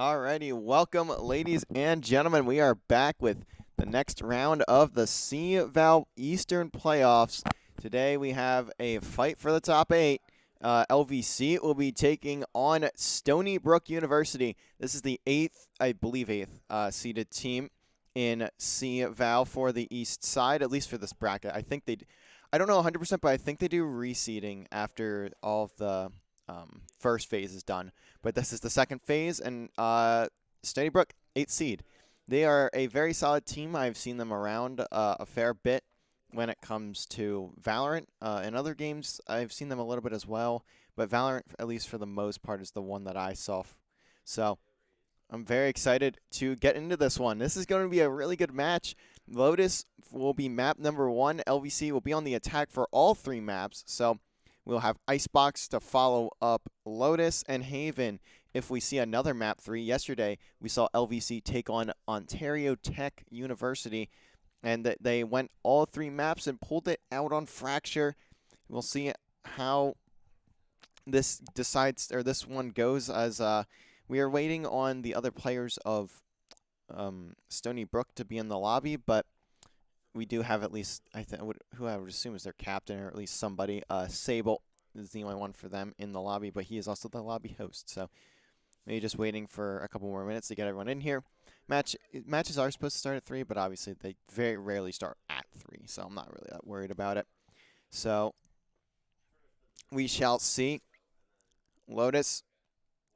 Alrighty, welcome ladies and gentlemen. We are back with the next round of the C-Val Eastern Playoffs. Today we have a fight for the top 8. LVC will be taking on Stony Brook University. This is the 8th, I believe 8th, seeded team in C-Val for the East side, at least for this bracket. I don't know 100%, but I think they do reseeding after all of the first phase is done. But this is the second phase, and Stony Brook, 8th seed. They are a very solid team. I've seen them around a fair bit when it comes to Valorant. In other games, I've seen them a little bit as well, but Valorant, at least for the most part, is the one that I saw. So I'm very excited to get into this one. This is going to be a really good match. Lotus will be map number 1. LVC will be on the attack for all 3 maps. So we'll have Icebox to follow up Lotus and Haven. If we see another map 3, yesterday we saw LVC take on Ontario Tech University, and they went all 3 maps and pulled it out on Fracture. We'll see how this one goes, as we are waiting on the other players of Stony Brook to be in the lobby, but we do have at least, who I would assume is their captain, or at least somebody. Sable is the only one for them in the lobby, but he is also the lobby host. So maybe just waiting for a couple more minutes to get everyone in here. Matches are supposed to start at 3, but obviously they very rarely start at 3, so I'm not really that worried about it. So we shall see. Lotus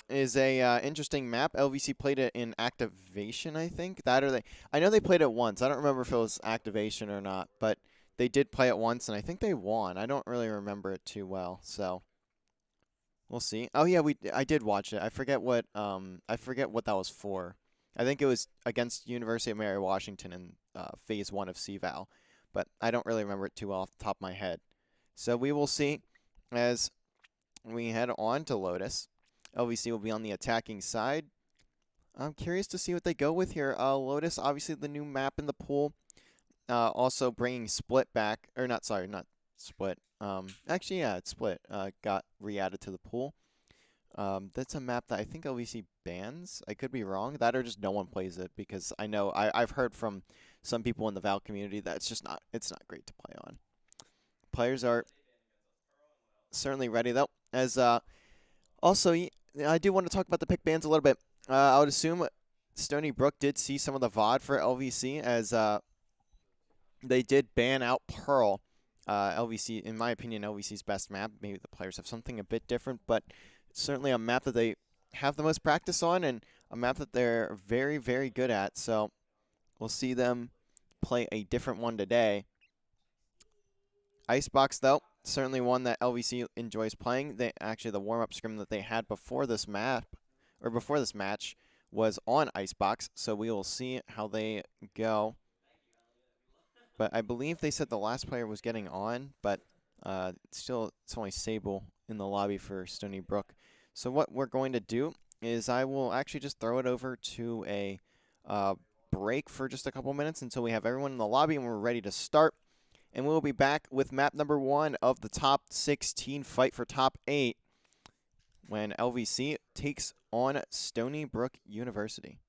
is a interesting map. LVC played it in activation, I think. I know they played it once. I don't remember if it was activation or not, but they did play it once, and I think they won. I don't really remember it too well, so we'll see. Oh yeah, I did watch it. I forget what that was for. I think it was against University of Mary Washington in Phase 1 of CVAL, but I don't really remember it too well off the top of my head. So we will see as we head on to Lotus. LVC will be on the attacking side. I'm curious to see what they go with here. Lotus, obviously the new map in the pool. Also bringing Split back, or not Split. Actually, yeah, it's Split. Got re-added to the pool. That's a map that I think LVC bans. I could be wrong. That or just no one plays it, because I know I've heard from some people in the Val community that it's not great to play on. Players are certainly ready though. As also, I do want to talk about the pick bans a little bit. I would assume Stony Brook did see some of the VOD for LVC, as they did ban out Pearl. LVC, in my opinion, LVC's best map. Maybe the players have something a bit different, but certainly a map that they have the most practice on, and a map that they're very, very good at. So we'll see them play a different one today. Icebox, though, certainly one that LVC enjoys playing. Actually, the warm-up scrim that they had before this map, or before this match, was on Icebox. So we will see how they go. But I believe they said the last player was getting on, but still, it's only Sable in the lobby for Stony Brook. So what we're going to do is I will actually just throw it over to a break for just a couple minutes until we have everyone in the lobby and we're ready to start. And we'll be back with map number 1 of the top 16 fight for top 8 when LVC takes on Stony Brook University.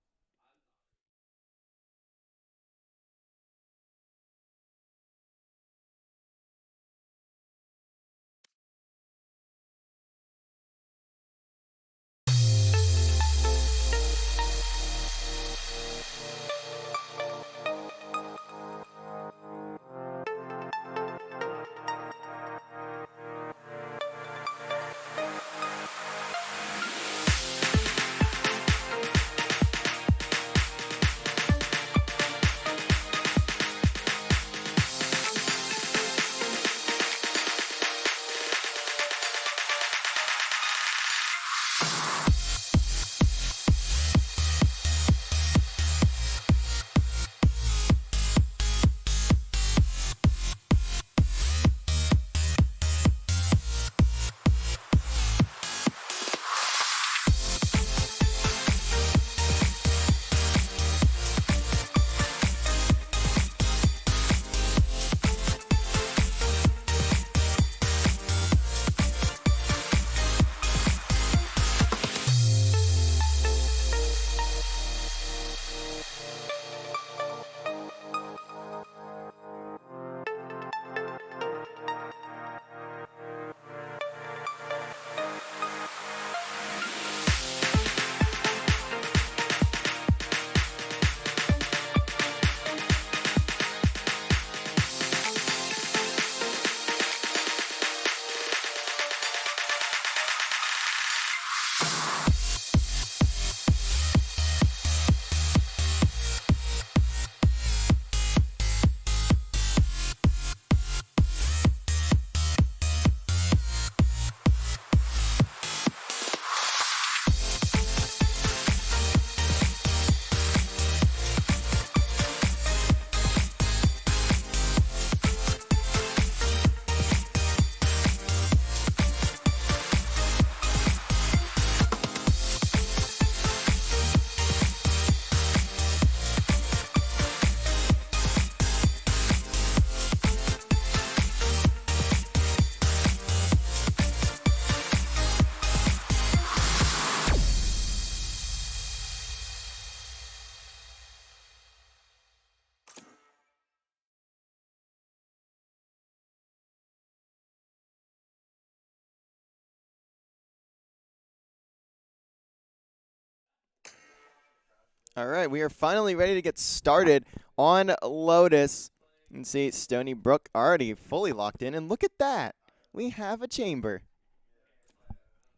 All right, we are finally ready to get started on Lotus. You can see Stony Brook already fully locked in, and look at that. We have a chamber.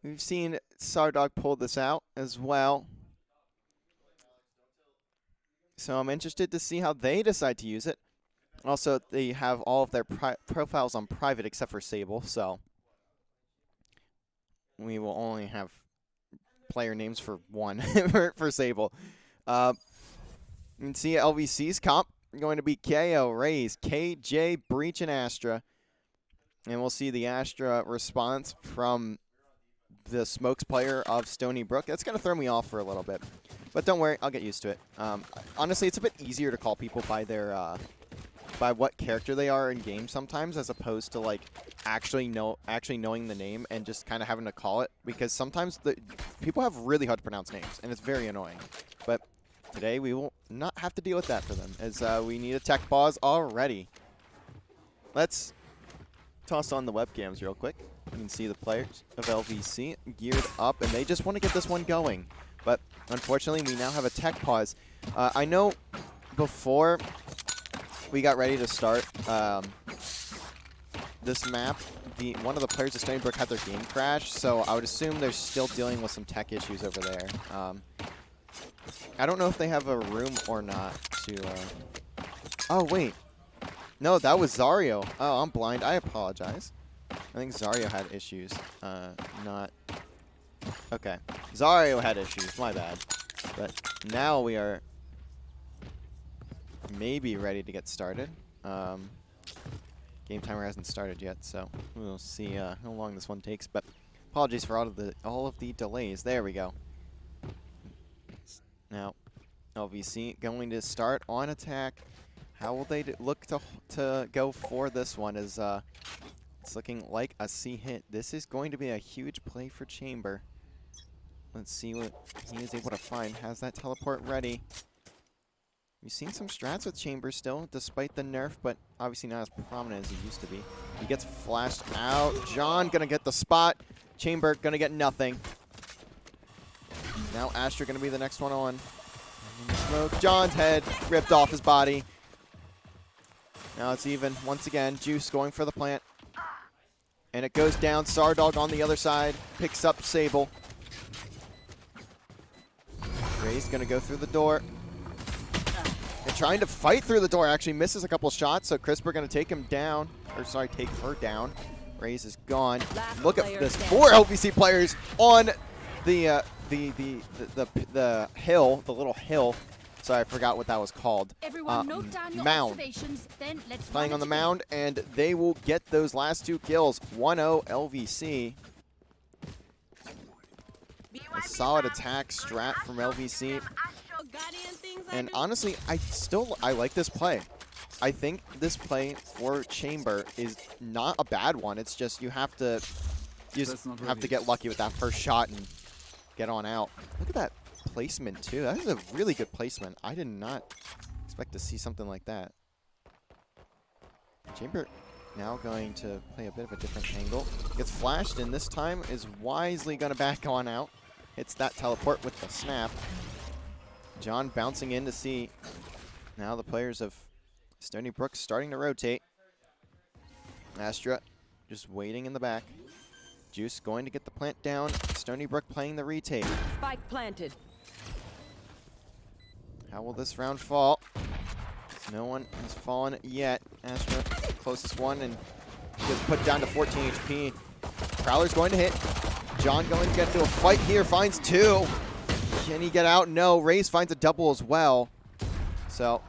We've seen Sardog pull this out as well. So I'm interested to see how they decide to use it. Also, they have all of their profiles on private except for Sable, so we will only have player names for one for Sable. You can see LVC's comp going to be KO, Raze, KJ, Breach, and Astra. And we'll see the Astra response from the Smokes player of Stony Brook. That's going to throw me off for a little bit. But don't worry, I'll get used to it. Honestly, it's a bit easier to call people by their by what character they are in game sometimes, as opposed to like actually knowing the name and just kind of having to call it, because sometimes the people have really hard to pronounce names and it's very annoying. But today we will not have to deal with that for them, as we need a tech pause already. Let's toss on the webcams real quick. You can see the players of LVC geared up, and they just want to get this one going. But unfortunately, we now have a tech pause. I know before we got ready to start this map, one of the players of Stony Brook had their game crash, so I would assume they're still dealing with some tech issues over there. I don't know if they have a room or not to... Oh, wait. No, that was Zario. Oh, I'm blind. I apologize. I think Zario had issues. Not... Okay. Zario had issues. My bad. But now we are maybe ready to get started. Game timer hasn't started yet, so we'll see how long this one takes. But apologies for all of the delays. There we go. Now, LVC going to start on attack. How will they look to go for this one? It's looking like a C hit. This is going to be a huge play for Chamber. Let's see what he is able to find. Has that teleport ready. We've seen some strats with Chamber still, despite the nerf, but obviously not as prominent as he used to be. He gets flashed out. John gonna get the spot. Chamber gonna get nothing. Now Astra gonna be the next one on. Smoke. John's head ripped off his body. Now it's even once again. Juice going for the plant. And it goes down. Sardog on the other side. Picks up Sable. Ray's going to go through the door. And trying to fight through the door. Actually misses a couple shots. So Crisper going to take him down. Or sorry, take her down. Ray's is gone. Look at this. 4 LVC players on the hill. The little hill. Sorry, I forgot what that was called. Mound. Playing on the mound, and they will get those last 2 kills. 1-0 LVC. A solid attack strat from LVC. And honestly, I like this play. I think this play for Chamber is not a bad one. It's just you have to get lucky with that first shot and get on out. Look at that placement too. That is a really good placement. I did not expect to see something like that. Chamber now going to play a bit of a different angle. Gets flashed, and this time is wisely going to back on out. Hits that teleport with the snap. John bouncing in to see now the players of Stony Brook starting to rotate. Astra just waiting in the back. Juice going to get the plant down. Stony Brook playing the retake. Spike planted. How will this round fall? No one has fallen yet. Astra, closest one, and gets put down to 14 HP. Prowler's going to hit. John going to get into a fight here. Finds 2. Can he get out? No. Raze finds a double as well. So,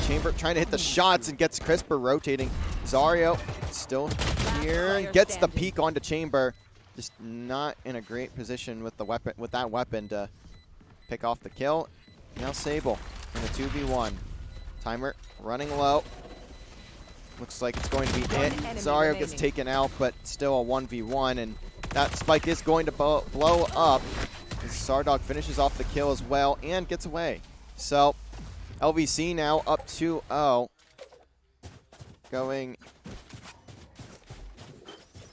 Chamber trying to hit the shots and gets Crisper rotating. Zario still here and gets the peek onto Chamber. Just not in a great position with that weapon to pick off the kill. Now Sable in a 2v1. Timer running low. Looks like it's going to be it. Zario gets taken out, but still a 1v1, and that spike is going to blow up. Sardog finishes off the kill as well and gets away. So LVC now up 2-0. Going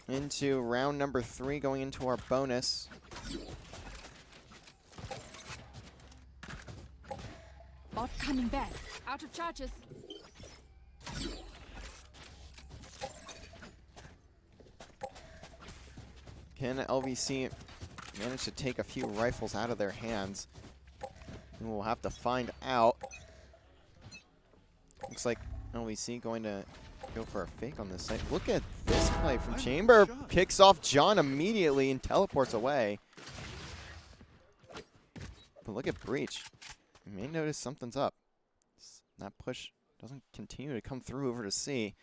into round number 3, going into our bonus. Coming back. Out of charges. Can LVC manage to take a few rifles out of their hands? And we'll have to find out. Looks like LVC going to go for a fake on this site. Look at this play from Chamber. Kicks off John immediately and teleports away. But look at Breach. You may notice something's up. That push doesn't continue to come through over to C.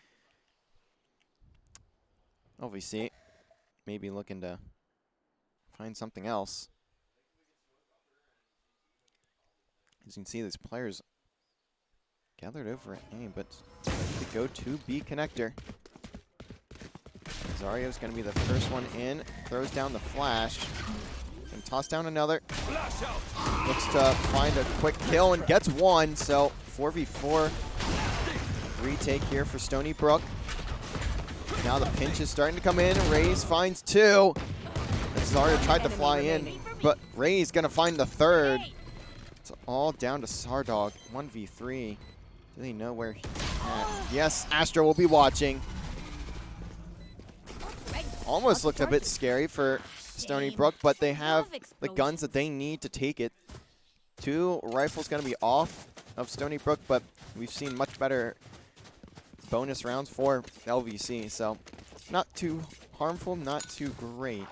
LVC maybe looking to find something else. As you can see, these players gathered over at A, but to go to B connector. Zario's going to be the first one in. Throws down the flash. And toss down another. Looks to find a quick kill and gets one. So 4v4 retake here for Stony Brook. Now the pinch is starting to come in. Raze finds two. Zario tried to fly in, but Ray's going to find the third. It's all down to Sardog. 1v3. Do they know where he's at? Yes, Astro will be watching. Almost looked a bit scary for Stony Brook, but they have the guns that they need to take it. Two rifles going to be off of Stony Brook, but we've seen much better bonus rounds for LVC, so not too harmful, not too great.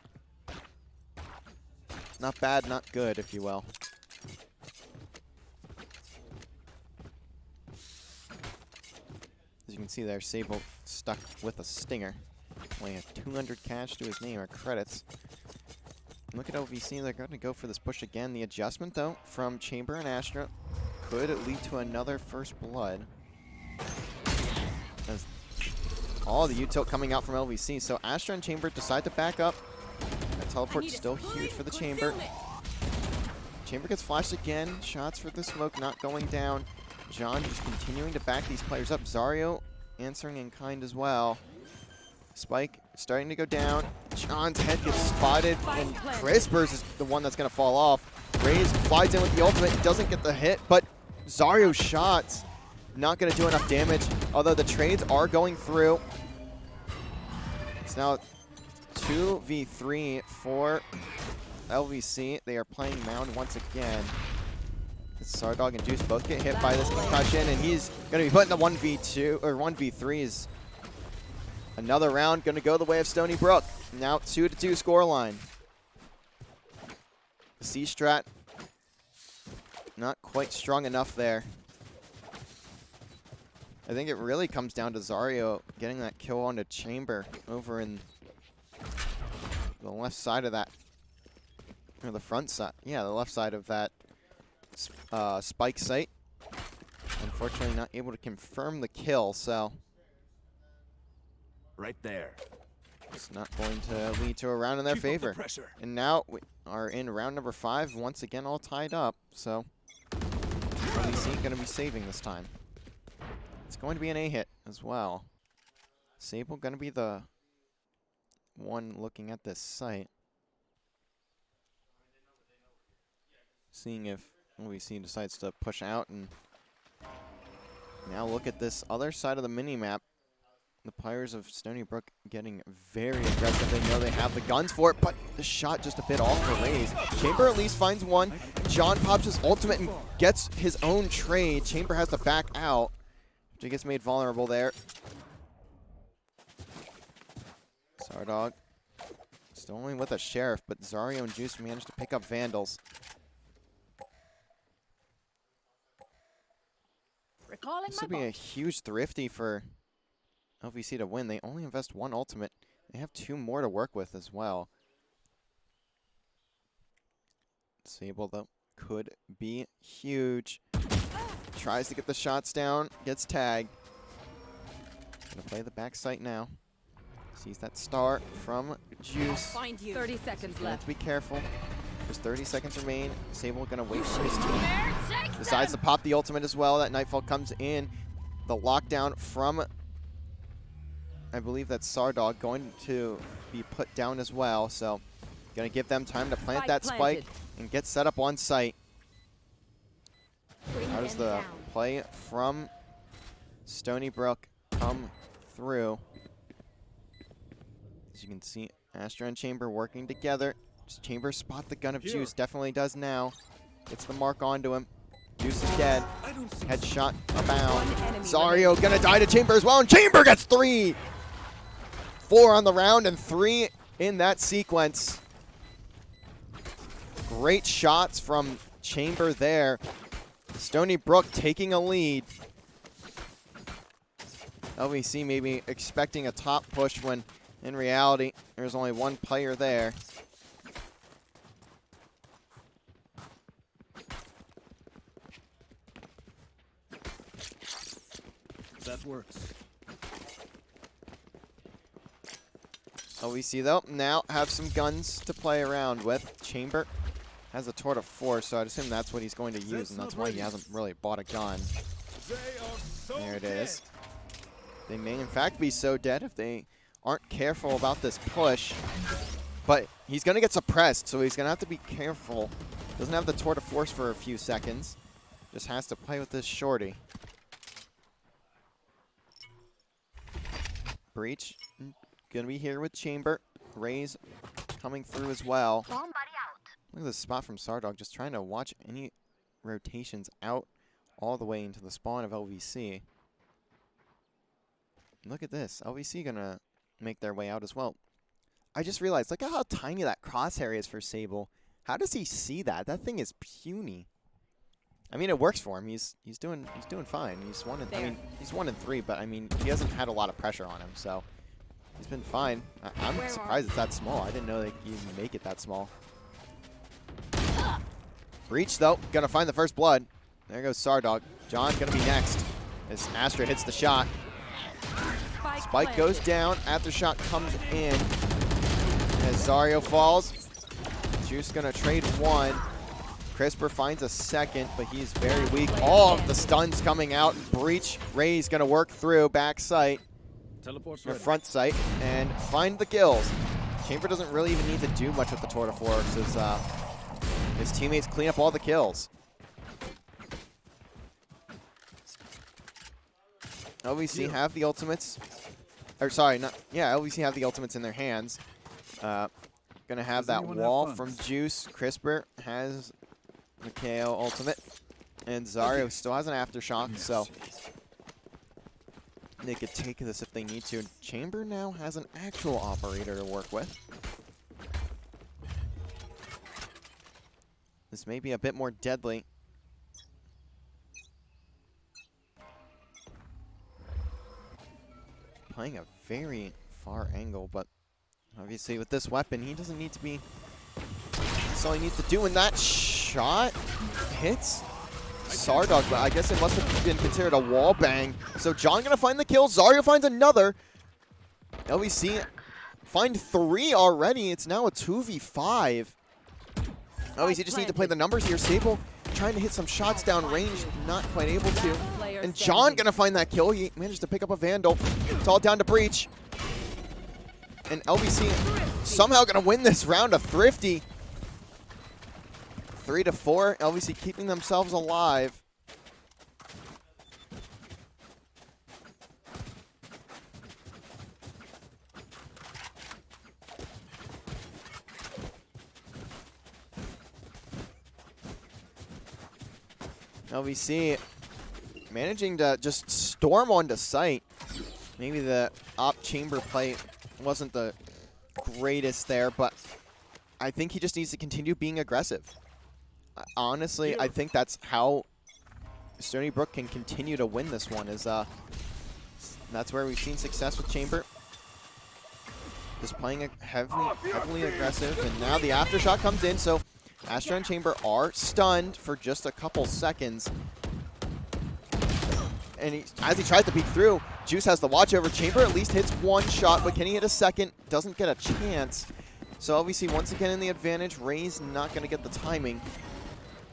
Not bad, not good, if you will. As you can see there, Sable stuck with a stinger. Only a 200 cash to his name, or credits. Look at LVC, they're going to go for this push again. The adjustment, though, from Chamber and Astra could lead to another first blood. As all the util coming out from LVC. So Astra and Chamber decide to back up. That teleport's still huge for the Chamber. Chamber gets flashed again. Shots for the smoke not going down. John just continuing to back these players up. Zario answering in kind as well. Spike starting to go down. John's head gets spotted, and Crispers is the one that's going to fall off. Raze flies in with the ultimate, doesn't get the hit, but Zario's shots not going to do enough damage, although the trades are going through. It's now 2v3 for LVC. They are playing Mound once again. Sardog and Juice both get hit by this concussion, and he's going to be put in the 1v2 or 1v3s. Another round going to go the way of Stony Brook. Now 2-2 scoreline. C-Strat not quite strong enough there. I think it really comes down to Zario getting that kill onto Chamber over in the left side of that, or the front side. Yeah, the left side of that spike site. Unfortunately, not able to confirm the kill, so right there. It's not going to lead to a round in their favor. And now we are in round number 5, once again all tied up. So LVC going to be saving this time. It's going to be an A hit as well. Sable going to be the one looking at this site, seeing if LVC decides to push out. And now look at this other side of the mini-map. The players of Stony Brook getting very aggressive. They know they have the guns for it, but the shot just a bit off for Raze. Chamber at least finds one. John pops his ultimate and gets his own trade. Chamber has to back out. He gets made vulnerable there. Sardog still only with a Sheriff, but Zario and Juice managed to pick up Vandals. This would be a huge thrifty for LVC to win. They only invest one ultimate. They have 2 more to work with as well. Sable, though, could be huge. Tries to get the shots down, gets tagged. Gonna play the back sight now. Sees that star from Juice. Find you. 30 seconds left. Have to be careful. There's 30 seconds remain. Sable gonna wait for his team. Decides to pop the ultimate as well. That Nightfall comes in. The lockdown from, I believe that's Sardog, going to be put down as well. So gonna give them time to plant that spike and get set up on site. How does the play from Stony Brook come through. As you can see, Astra and Chamber working together. Does Chamber spot the gun of Juice? Definitely does now. Gets the mark onto him. Juice is dead. Headshot abound. Zario gonna die to Chamber as well, and Chamber gets 3! 4 on the round and 3 in that sequence. Great shots from Chamber there. Stony Brook taking a lead. LVC maybe expecting a top push when in reality there's only one player there. That works. LVC though now have some guns to play around with. Chamber has a Tour de Force, so I'd assume that's what he's going to use, and that's why he hasn't really bought a gun. There it is. They may in fact be so dead if they aren't careful about this push. But he's going to get suppressed, so he's going to have to be careful. Doesn't have the Tour de Force for a few seconds. Just has to play with this shorty. Breach going to be here with Chamber. Raze coming through as well. Look at this spot from Sardog, just trying to watch any rotations out all the way into the spawn of LVC. Look at this. LVC going to make their way out as well. I just realized, look at how tiny that crosshair is for Sable. How does he see that? That thing is puny. I mean, it works for him. He's doing fine. He's 1 and 3, but I mean, he hasn't had a lot of pressure on him, so he's been fine. I'm surprised it's that small. I didn't know they could even make it that small. Breach though, gonna find the first blood. There goes Sardog. John gonna be next as Astra hits the shot. Spike goes down. Aftershock comes in as Zario falls. Juice gonna trade 1. Crisper finds a second, but he's very weak. All of the stuns coming out. Breach, Ray's gonna work through back sight, or front sight, and find the kills. Chamber doesn't really even need to do much with the Tour de Force as his teammates clean up all the kills. LVC have the ultimates. Or sorry, LVC have the ultimates in their hands. Gonna have that wall from Juice. Crisper has the KO ultimate. And Zario still has an aftershock, so they could take this if they need to. Chamber now has an actual operator to work with. This may be a bit more deadly. Playing a very far angle, but obviously with this weapon, he doesn't need to be. That's all he needs to do, and that shot hits Sardog, but I guess it must have been considered a wall bang. So John gonna find the kill. Zario finds another. LVC find 3 already. It's now a 2v5. LVC just need to play the numbers here. Sable trying to hit some shots down range, not quite able to. And John gonna find that kill. He managed to pick up a Vandal. It's all down to Breach. And LVC somehow gonna win this round of Thrifty. 3-4. LVC keeping themselves alive. LVC managing to just storm onto site. Maybe the op chamber play wasn't the greatest there, but I think he just needs to continue being aggressive. Honestly, I think that's how Stony Brook can continue to win this one. That's where we've seen success with Chamber. Just playing heavily aggressive, and now the aftershock comes in, so Astra and Chamber are stunned for just a couple seconds. And as he tries to peek through, Juice has the watch over. Chamber at least hits 1 shot, but can he hit a second? Doesn't get a chance. So LVC once again in the advantage. Ray's not going to get the timing.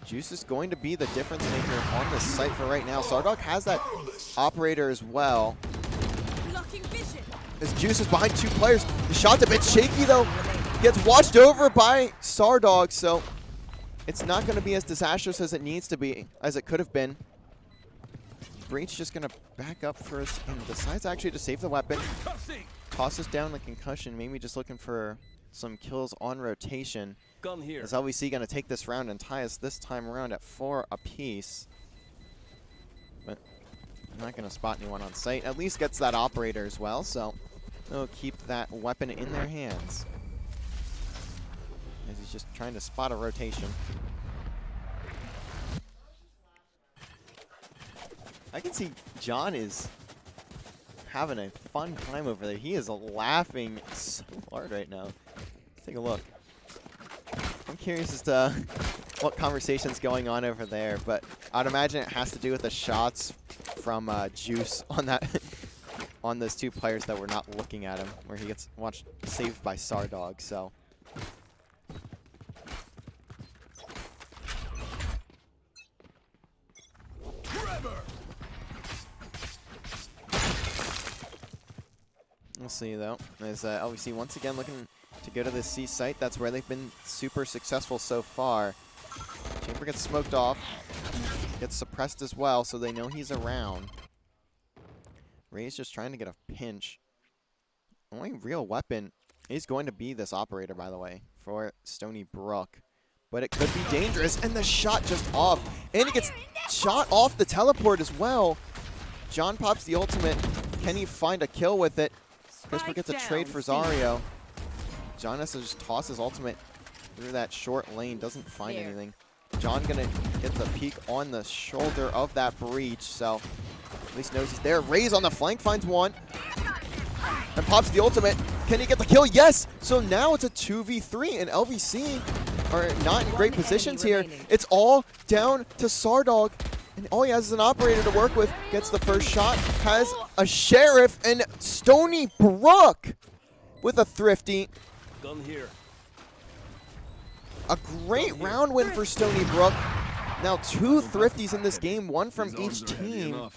Juice is going to be the difference maker on this site for right now. Sardog has that operator as well. As Juice is behind 2 players. The shot's a bit shaky though. Gets watched over by Sardog, so it's not going to be as disastrous as it needs to be, as it could have been. Breach just going to back up first and decides actually to save the weapon. Tosses down the concussion, maybe just looking for some kills on rotation. Gun here. Is LVC going to take this round and tie us this time around at 4 apiece? But I'm not going to spot anyone on site. At least gets that operator as well, so they'll keep that weapon in their hands. As he's just trying to spot a rotation. I can see John is having a fun time over there. He is laughing so hard right now. Let's take a look. I'm curious as to what conversation's going on over there, but I'd imagine it has to do with the shots from Juice on that on those two players that were not looking at him, where he gets saved by Sardog. So. We'll see, though, as LVC once again looking to go to the C site. That's where they've been super successful so far. Chamber gets smoked off, gets suppressed as well, so they know he's around. Ray's just trying to get a pinch. Only real weapon is going to be this operator, by the way, for Stony Brook. But it could be dangerous, and the shot just off. And it gets shot off the teleport as well. John pops the ultimate. Can he find a kill with it? Crisper gets a trade for Zario. John has to just toss his ultimate through that short lane. Doesn't find anything. John gonna get the peek on the shoulder of that breach, so at least knows he's there. Ray's on the flank, finds one. And pops the ultimate. Can he get the kill? Yes! So now it's a 2v3, and LVC are not in great positions here. It's all down to Sardog. And all he has is an operator to work with. Gets the first shot. Has a sheriff and Stony Brook with a thrifty. Gun here. A great round win for Stony Brook. Now 2 thrifties in this game, 1 from each team.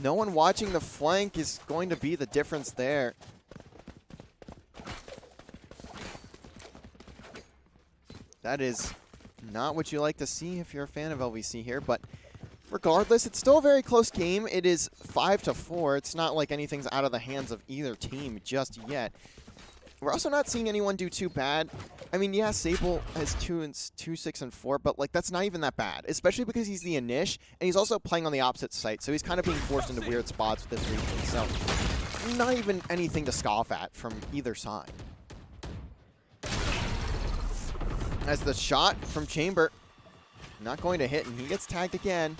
No one watching the flank is going to be the difference there. That is not what you like to see if you're a fan of LVC here, but regardless, it's still a very close game. It is 5-4. It's not like anything's out of the hands of either team just yet. We're also not seeing anyone do too bad. I mean, yeah, Sable has 2, 6, and 4, but like that's not even that bad, especially because he's the Inish, and he's also playing on the opposite site, so he's kind of being forced into weird spots with this region. So not even anything to scoff at from either side. As the shot from Chamber, not going to hit, and he gets tagged again.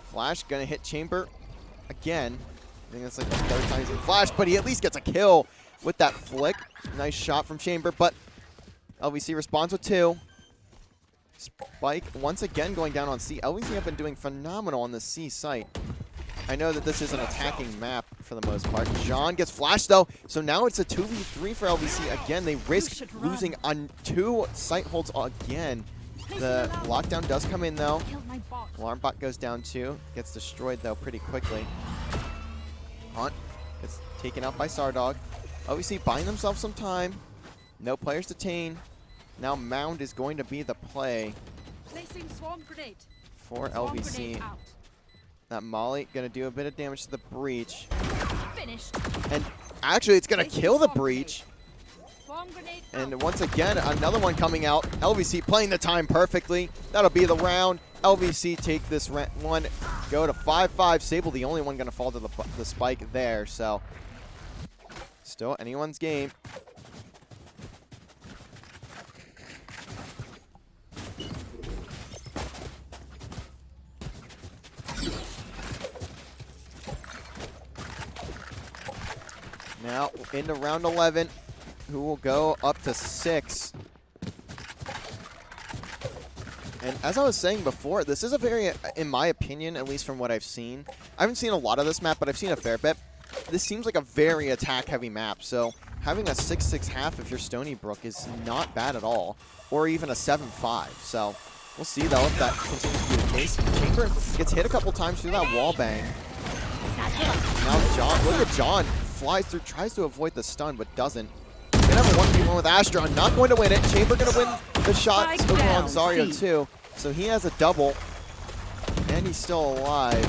Flash gonna hit Chamber again. I think that's like the 3rd time he's in Flash, but he at least gets a kill with that flick. Nice shot from Chamber, but LVC responds with 2. Spike once again going down on C. LVC have been doing phenomenal on the C site. I know that this is an attacking map for the most part. John gets flashed though, so now it's a 2v3 for LVC. Again, they risk losing on 2 site holds again. The lockdown does come in though. Alarm bot goes down too. Gets destroyed though pretty quickly. Hunt gets taken out by Sardog. LVC buying themselves some time. No players detained. Now Mound is going to be the play for LVC. That Molly gonna do a bit of damage to the breach. And actually it's gonna kill the breach. And once again, another one coming out. LVC playing the time perfectly. That'll be the round. LVC take this one, go to 5-5. Sable the only one gonna fall to the spike there, so still anyone's game. Now into round 11, who will go up to 6. And as I was saying before, this is a very, in my opinion, at least from what I've seen, I haven't seen a lot of this map, but I've seen a fair bit. This seems like a very attack-heavy map, so having a 6-6 half if you're Stony Brook is not bad at all, or even a 7-5. So we'll see, though, if that continues to be the case. Chamber gets hit a couple times through that wall bang. Now John, look at John, flies through, tries to avoid the stun, but doesn't. Gonna have a 1v1 one with Astra, not going to win it. Chamber going to win the shot Spike over on down, Zario C. too. So he has a double, and he's still alive.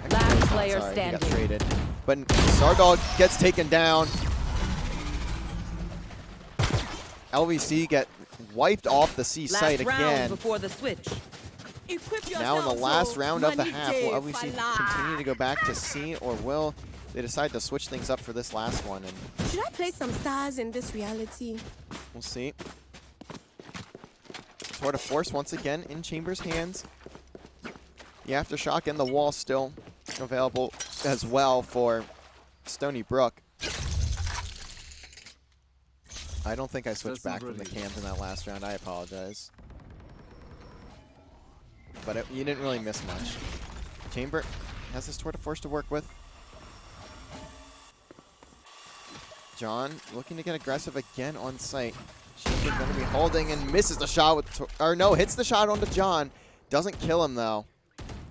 Actually, Last no, he's not. player Sorry, standing. He got traded. But Sardog gets taken down. LVC get wiped off the C site again. Before the switch. Now in the last round of the half, will LVC continue to go back to C, or will they decide to switch things up for this last one? And Should I play some stars in this reality? we'll see. Tour de Force once again in Chamber's hands. The Aftershock and the wall still available as well for Stony Brook. I don't think I switched back from the cams in that last round. I apologize. But you didn't really miss much. Chamber has this Tour de Force to work with. John looking to get aggressive again on site. She's going to be holding and misses the shot with, or no, hits the shot onto John. Doesn't kill him though.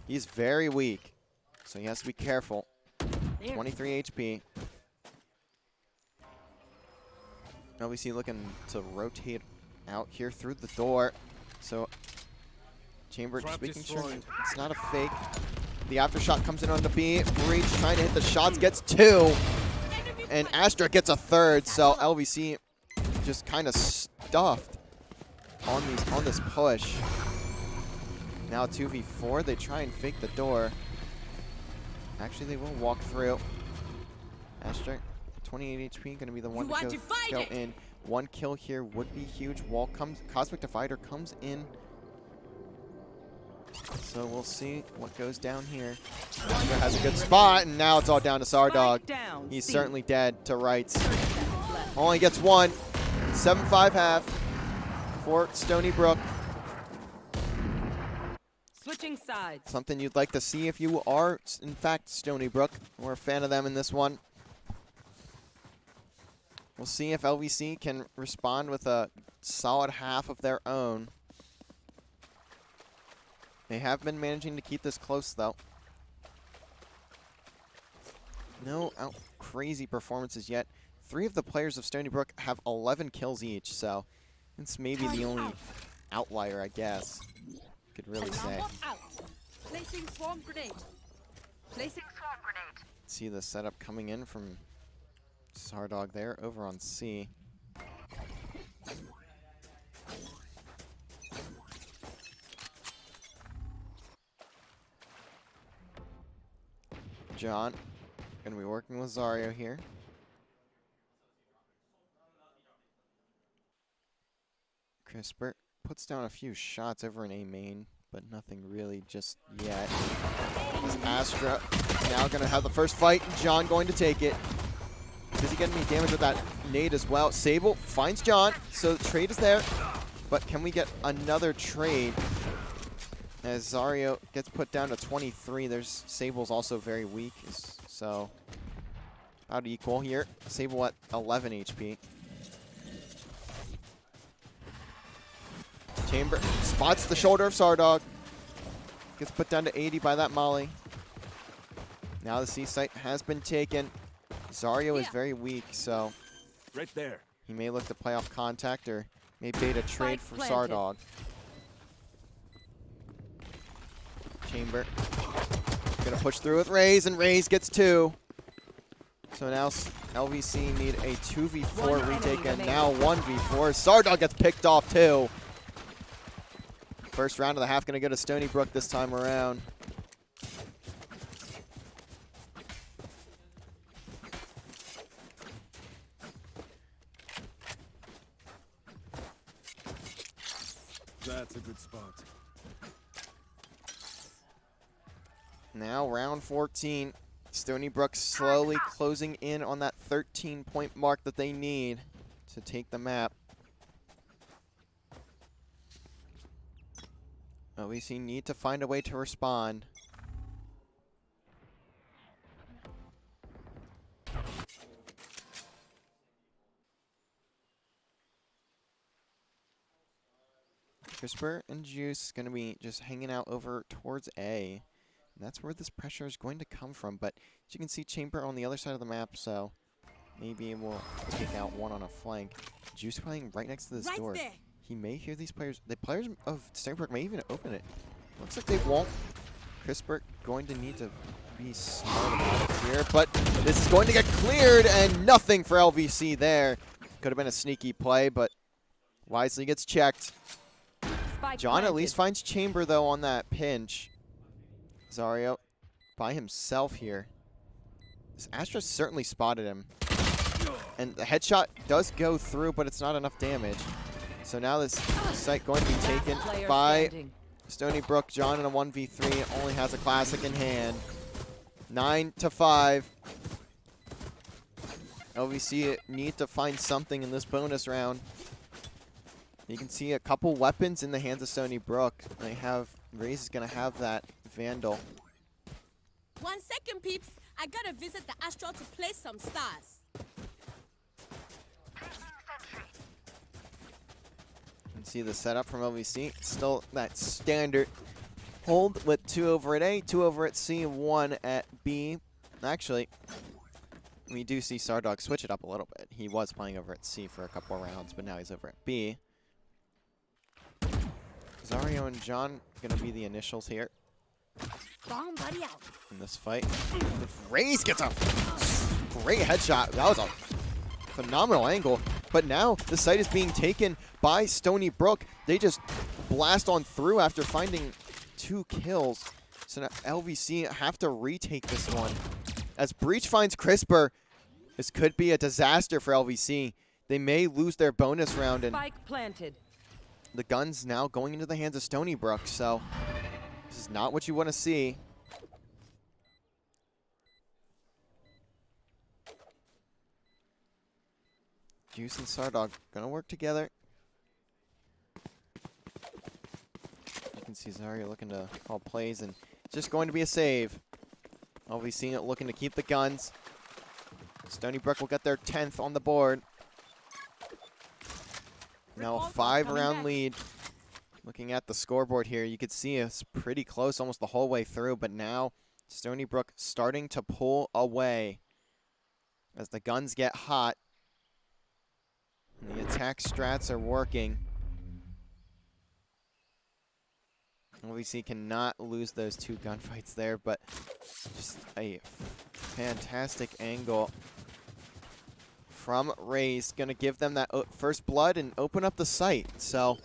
He's very weak, so he has to be careful. 23 HP. LVC looking to rotate out here through the door. So Chamber just making sure it's not a fake. The aftershock comes in on the B. Breach trying to hit the shots, gets 2. And Astra gets a 3rd, so LVC just kind of stuffed on this push. Now 2v4, they try and fake the door. Actually, they will walk through. Astra, 28 HP, going to be the one to go in. 1 kill here would be huge. Wall comes, Cosmic Divider comes in. So we'll see what goes down here. Astra has a good spot, and now it's all down to Sardog. He's certainly dead to rights. Only gets 1. 7-5 half for Stony Brook. Switching sides. Something you'd like to see if you are, in fact, Stony Brook. We're a fan of them in this one. We'll see if LVC can respond with a solid half of their own. They have been managing to keep this close, though. No crazy performances yet. 3 of the players of Stony Brook have 11 kills each, so it's maybe the only outlier, I guess. Could really say. Placing swarm grenade. Placing swarm grenade. See the setup coming in from Sardog there over on C. John gonna be working with Zario here. Crisper puts down a few shots over in A main, but nothing really just yet. As Astra now going to have the first fight. John going to take it. Does he get any damage with that nade as well? Sable finds John, so the trade is there. But can we get another trade? As Zario gets put down to 23, there's Sable's also very weak, so about equal here. Sable at 11 HP. Chamber spots the shoulder of Sardog. Gets put down to 80 by that molly. Now the C site has been taken. Zario is very weak, so right there. He may look to play off contact or may bait a trade for Sardog. Chamber gonna push through with Raze, and Raze gets 2. So now LVC need a 2v4 retake, and now 1v4. Sardog gets picked off too. First round of the half gonna go to Stony Brook this time around. That's a good spot. Now round 14. Stony Brook slowly closing in on that 13-point mark that they need to take the map. LVC need to find a way to respond. Crisper and Juice going to be just hanging out over towards A. And that's where this pressure is going to come from. But as you can see, Chamber on the other side of the map, so Maybe we'll take out one on a flank. Juice playing right next to this Right door. there. He may hear these players. The players of Stony Brook may even open it. Looks like they won't. Crisper going to need to be smart about it here, but this is going to get cleared, and nothing for LVC there. Could have been a sneaky play, but wisely gets checked. Spike John at planted. least finds Chamber, though, on that pinch. Zario by himself here. This Astra certainly spotted him. And the headshot does go through, but it's not enough damage. So now this site going to be taken Player by standing. Stony Brook. John in a 1v3 only has a classic in hand. 9-5. LVC need to find something in this bonus round. You can see a couple weapons in the hands of Stony Brook. They have Raze is gonna have that Vandal. 1 second, peeps. I gotta visit the Astral to place some stars. You can see the setup from LVC. Still that standard hold with 2 over at A, 2 over at C, 1 at B. Actually, we do see Sardog switch it up a little bit. He was playing over at C for a couple of rounds, but now he's over at B. Zario and John gonna be the initials here Bomb buddy out. in this fight. If Raze gets a great headshot. That was a phenomenal angle. But now the site is being taken by Stony Brook. They just blast on through after finding 2 kills. So now LVC have to retake this one. As Breach finds Crisper, this could be a disaster for LVC. They may lose their bonus round, and Spike planted. the gun's now going into the hands of Stony Brook. So this is not what you want to see. Juice and Sardog gonna work together. You can see Zarya looking to call plays, and it's just going to be a save. LVC looking to keep the guns. Stony Brook will get their 10th on the board. Now a 5-round lead. Looking at the scoreboard here, you could see it's pretty close almost the whole way through, but now Stony Brook starting to pull away as the guns get hot. And the attack strats are working. LVC cannot lose those 2 gunfights there, but just a fantastic angle from Raze. Going to give them that first blood and open up the site. So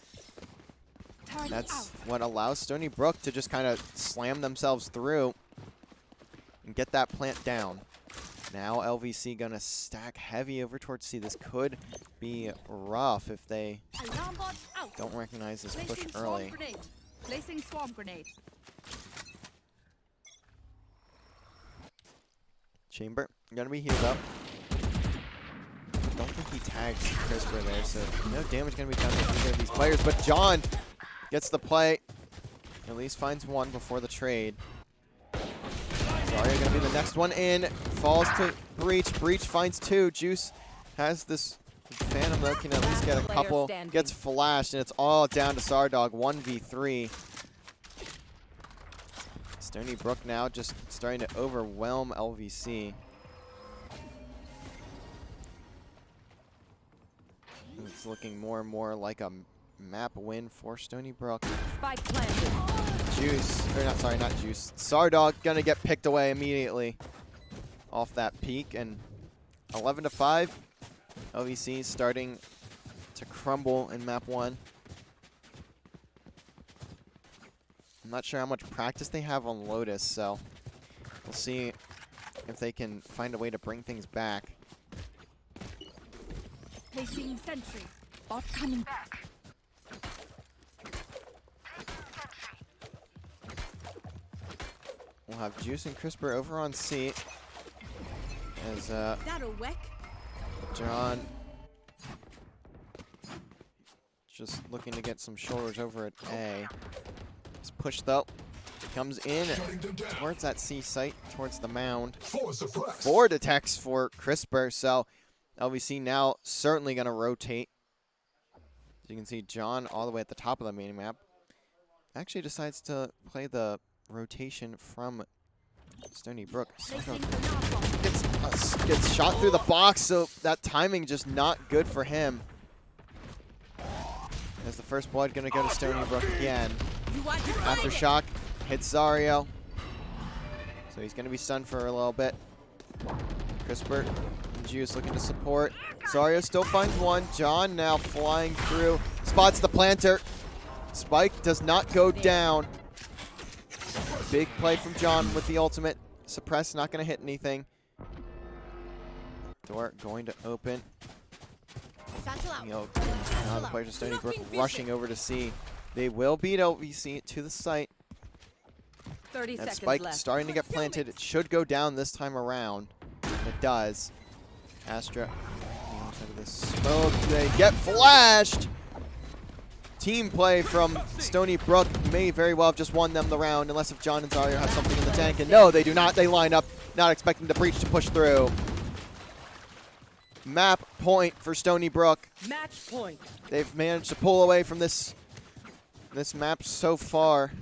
that's what allows Stony Brook to just kind of slam themselves through and get that plant down. Now LVC going to stack heavy over towards C. This could be rough if they Alarm bot out. don't recognize this push Placing swarm early. grenade. Placing swarm grenade. Chamber going to be healed up. Don't think he tagged Crisper there, so no damage going to be done to either of these players. But John gets the play. At least finds one before the trade. Zarya going to be the next one in. Falls to Breach. Breach finds 2. Juice has this Phantom that can at least get a couple. Standing. Gets flashed, and it's all down to Sardog. 1v3. Stony Brook now just starting to overwhelm LVC. It's looking more and more like a map win for Stony Brook. Spike planted. Juice, or not, sorry, not Juice. Sardog gonna get picked away immediately off that peak, and 11-5. LVC starting to crumble in map 1. I'm not sure how much practice they have on Lotus, so we'll see if they can find a way to bring things back. Placing sentry. Bot coming back. We'll have Juice and Crisper over on C as That'll work. John just looking to get some shoulders over at A. He's pushed though. Comes in towards that C site, towards the mound. 4 detects for Crisper, so LVC now certainly going to rotate. As you can see, John all the way at the top of the main map actually decides to play the rotation from Stony Brook. Placing Sardog alarm bot. gets Gets shot through the box, so that timing just not good for him. As the first blood gonna go to Stony Brook again. Aftershock hits Zario. So he's gonna be stunned for a little bit. Crisper and Juice looking to support. Zario still finds one. John now flying through. Spots the planter. Spike does not go down. Big play from John with the ultimate. Suppress not gonna hit anything. Door going to open. Now the players of Stony Brook rushing over to C. They will beat LVC to the site. 30 That seconds Spike left. starting to get planted. It should go down this time around. It does. Astra on the other side of this smoke. They get flashed. Team play from Stony Brook may very well have just won them the round, unless if John and Zario have something in the tank. And no, they do not. They line up, not expecting the breach to push through. Map point for Stony Brook. Match point. They've managed to pull away from this map so far.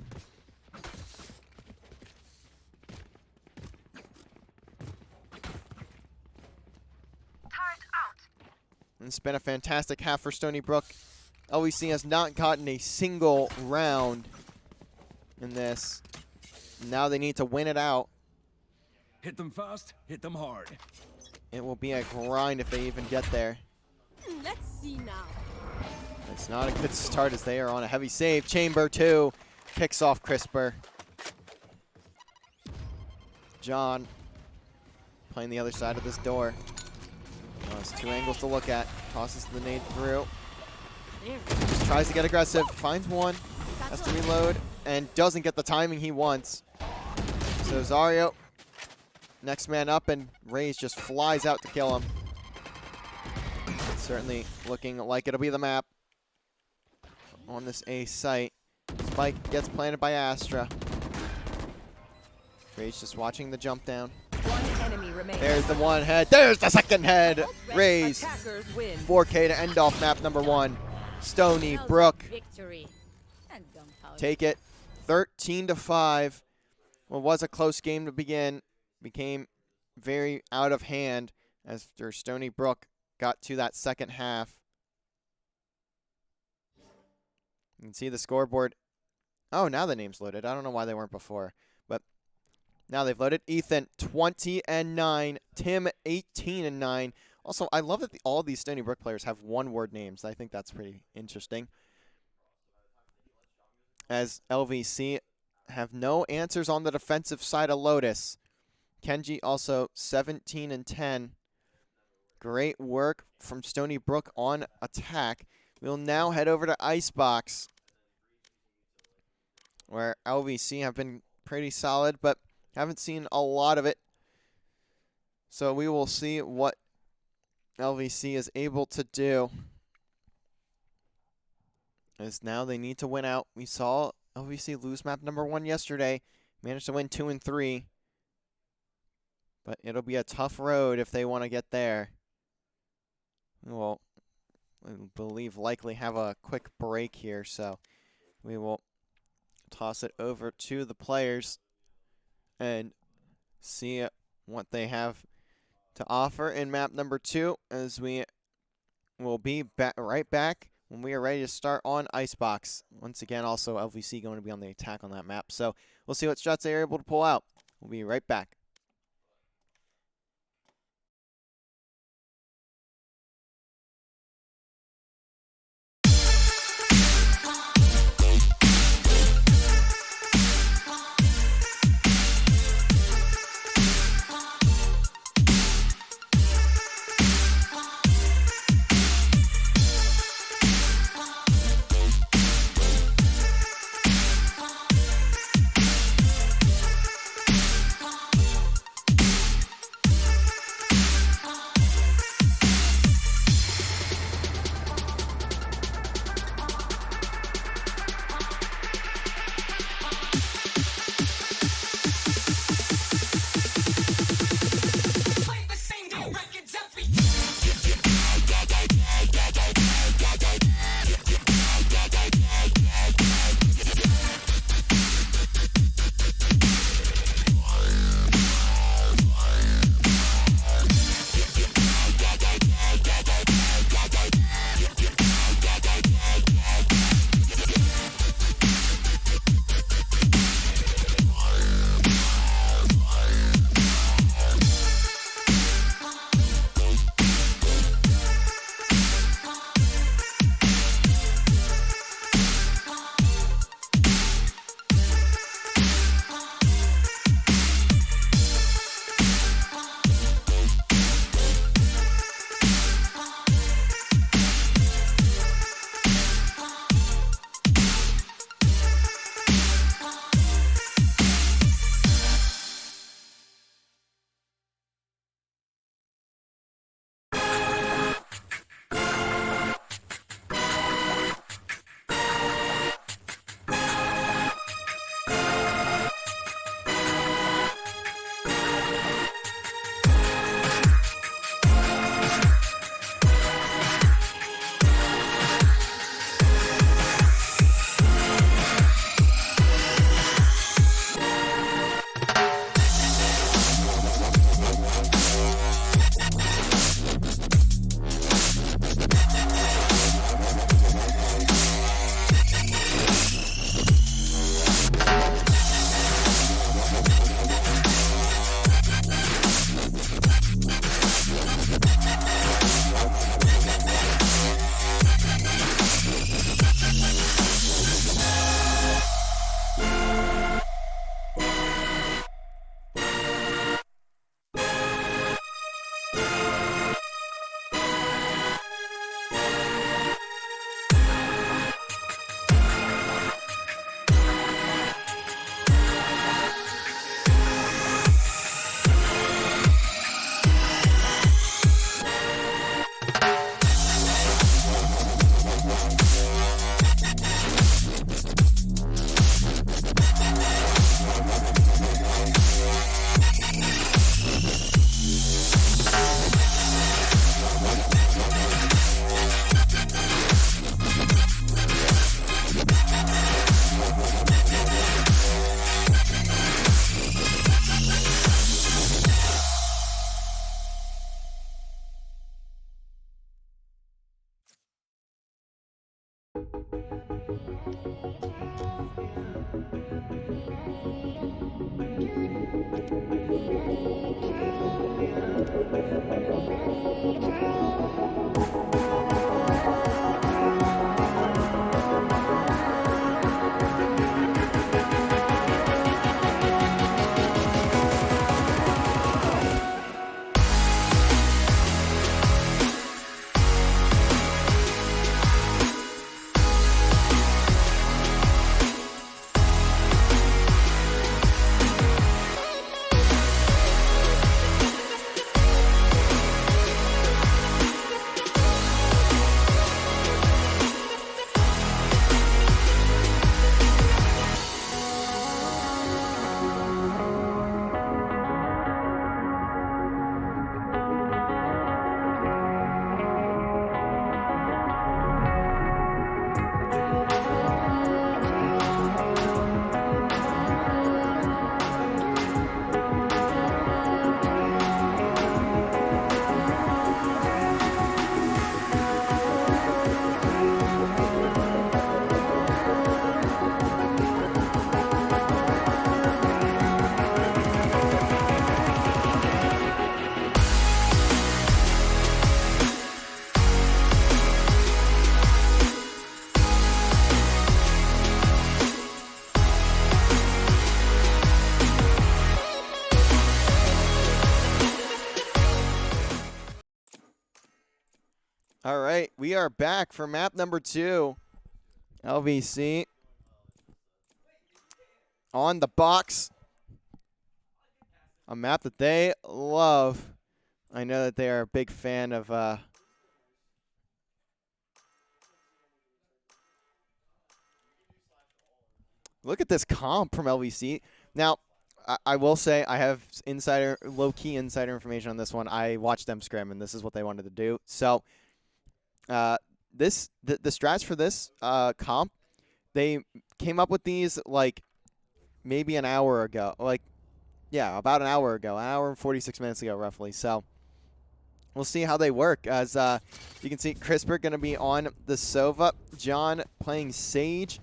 And it's been a fantastic half for Stony Brook. LVC has not gotten a single round in this. Now they need to win it out. Hit them fast, hit them hard. It will be a grind if they even get there. Let's see now. It's not a good start as they are on a heavy save. Chamber 2 picks off Crisper. John playing the other side of this door. There's two angles to look at. Tosses the nade through. Just tries to get aggressive. Finds one. Has to reload. And doesn't get the timing he wants. So Zario, next man up, and Raze just flies out to kill him. Certainly looking like it'll be the map on this A site. Spike gets planted by Astra. Raze just watching the jump down. One enemy remains. There's the one head. There's the second head. Raze. Attackers win. 4K to end off map number 1. Stony Brook Victory. And gunpowder. take it 13-5. What was a close game to begin became very out of hand after Stony Brook got to that second half. You can see the scoreboard. Oh, now the name's loaded. I don't know why they weren't before, but now they've loaded. Ethan 20-9, Tim 18-9. Also, I love that all these Stony Brook players have one-word names. I think that's pretty interesting. As LVC have no answers on the defensive side of Lotus. Kenji also 17-10. Great work from Stony Brook on attack. We'll now head over to Icebox, where LVC have been pretty solid, but haven't seen a lot of it. So we will see what LVC is able to do. As now they need to win out. We saw LVC lose map number 1 yesterday. Managed to win 2 and 3. But it'll be a tough road if they want to get there. We will, I believe, likely have a quick break here. So we will toss it over to the players and see what they have to offer in map number 2, as we will be right back when we are ready to start on Icebox. Once again, also LVC going to be on the attack on that map. So we'll see what shots they are able to pull out. We'll be right back. All right, we are back for map number 2. LVC on the box. A map that they love. I know that they are a big fan of look at this comp from LVC. Now, I will say I have low-key insider information on this one. I watched them scrim, and this is what they wanted to do. So, the strats for this comp, they came up with these like maybe an hour ago. Yeah, about an hour ago, an hour and 46 minutes ago, roughly. So, we'll see how they work. As you can see, CRISPR going to be on the Sova, John playing Sage,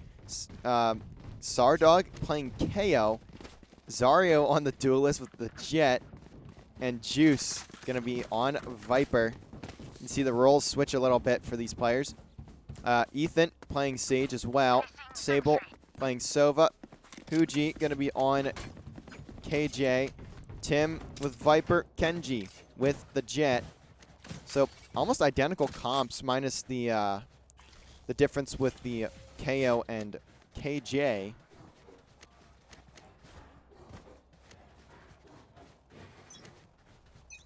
Sardog playing KO, Zario on the Duelist with the Jet, and Juice going to be on Viper. You can see the roles switch a little bit for these players. Ethan playing Sage as well. Sable playing Sova. Huji going to be on KJ. Tim with Viper. Kenji with the Jet. So almost identical comps minus the difference with the KO and KJ.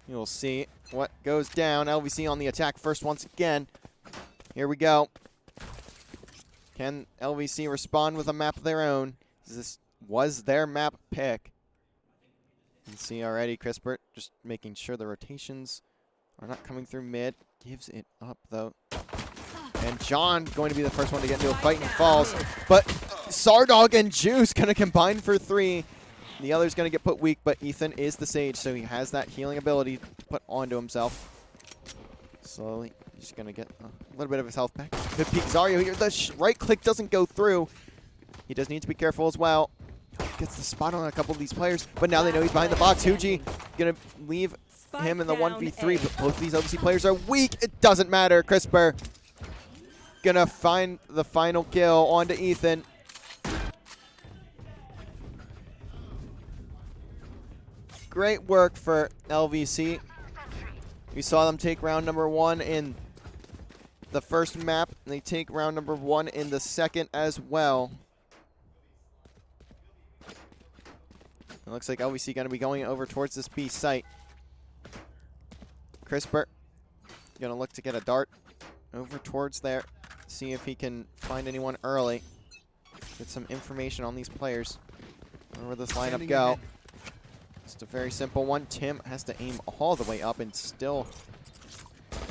You'll see what goes down. LVC on the attack first once again. Here we go. Can LVC respond with a map of their own? This was their map pick. You can see already CRISPR just making sure the rotations are not coming through mid. Gives it up though. And John going to be the first one to get into a fight and falls. But Sardog and Juice going to combine for 3. The other's going to get put weak, but Ethan is the Sage, so he has that healing ability to put onto himself. Slowly, he's going to get a little bit of his health back. Good peek Zario here. The right click doesn't go through. He does need to be careful as well. Gets the spot on a couple of these players, but now they know he's behind the box. Huji going to leave him in the 1v3, but both of these LVC players are weak. It doesn't matter. CRISPR going to find the final kill onto Ethan. Great work for LVC. We saw them take round number 1 in the first map, and they take round number 1 in the second as well. It looks like LVC going to be going over towards this B site. CRISPR going to look to get a dart over towards there. See if he can find anyone early. Get some information on these players. Where will this lineup go? Just a very simple one. Tim has to aim all the way up and still...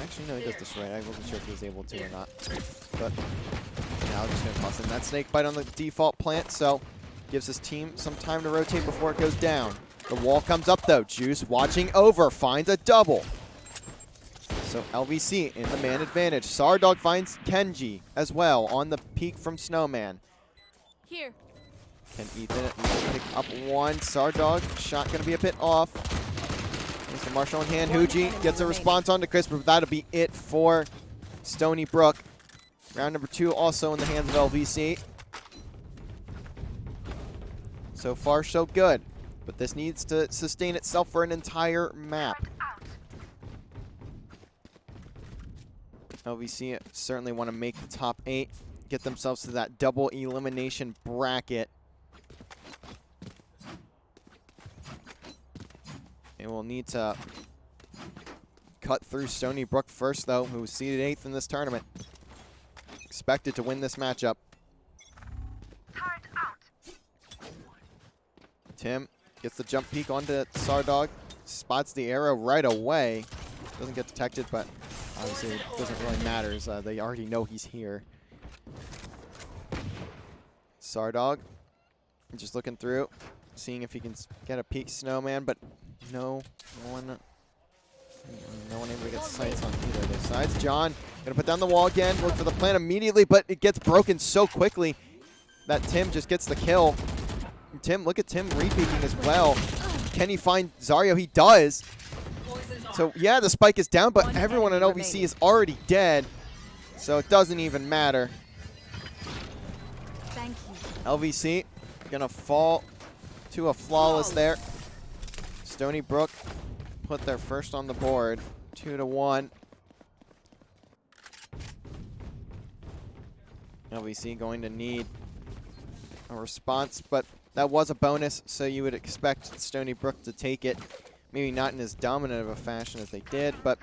Actually, no, he does this right. I wasn't sure if he was able to or not. But now just going to toss in that snake bite on the default plant, so gives his team some time to rotate before it goes down. The wall comes up, though. Juice watching over, finds a double. So LVC in the man advantage. Sardog finds Kenji as well on the peak from Snowman. Here. Can Ethan pick up one? Sardog, shot gonna be a bit off. There's the Marshall in hand. Huji gets a response onto Chris, but that'll be it for Stony Brook. Round number 2 also in the hands of LVC. So far, so good. But this needs to sustain itself for an entire map. LVC certainly want to make the top 8, get themselves to that double elimination bracket. They will need to cut through Stony Brook first, though, who was seeded 8th in this tournament. Expected to win this matchup. Tim gets the jump peek onto Sardog, spots the arrow right away. Doesn't get detected, but obviously it doesn't really matter, as they already know he's here. Sardog just looking through, seeing if he can get a peek snowman, but no one able to get sights on either of their sides. John gonna put down the wall again, look for the plan immediately, but it gets broken so quickly that Tim just gets the kill. And Tim, look at Tim repeating as well. Can he find Zario? He does. So yeah, the spike is down, but everyone in LVC is already dead, so it doesn't even matter. Thank you. LVC gonna fall to a flawless there. Stony Brook put their first on the board, 2-1. LVC going to need a response, but that was a bonus, so you would expect Stony Brook to take it. Maybe not in as dominant of a fashion as they did, but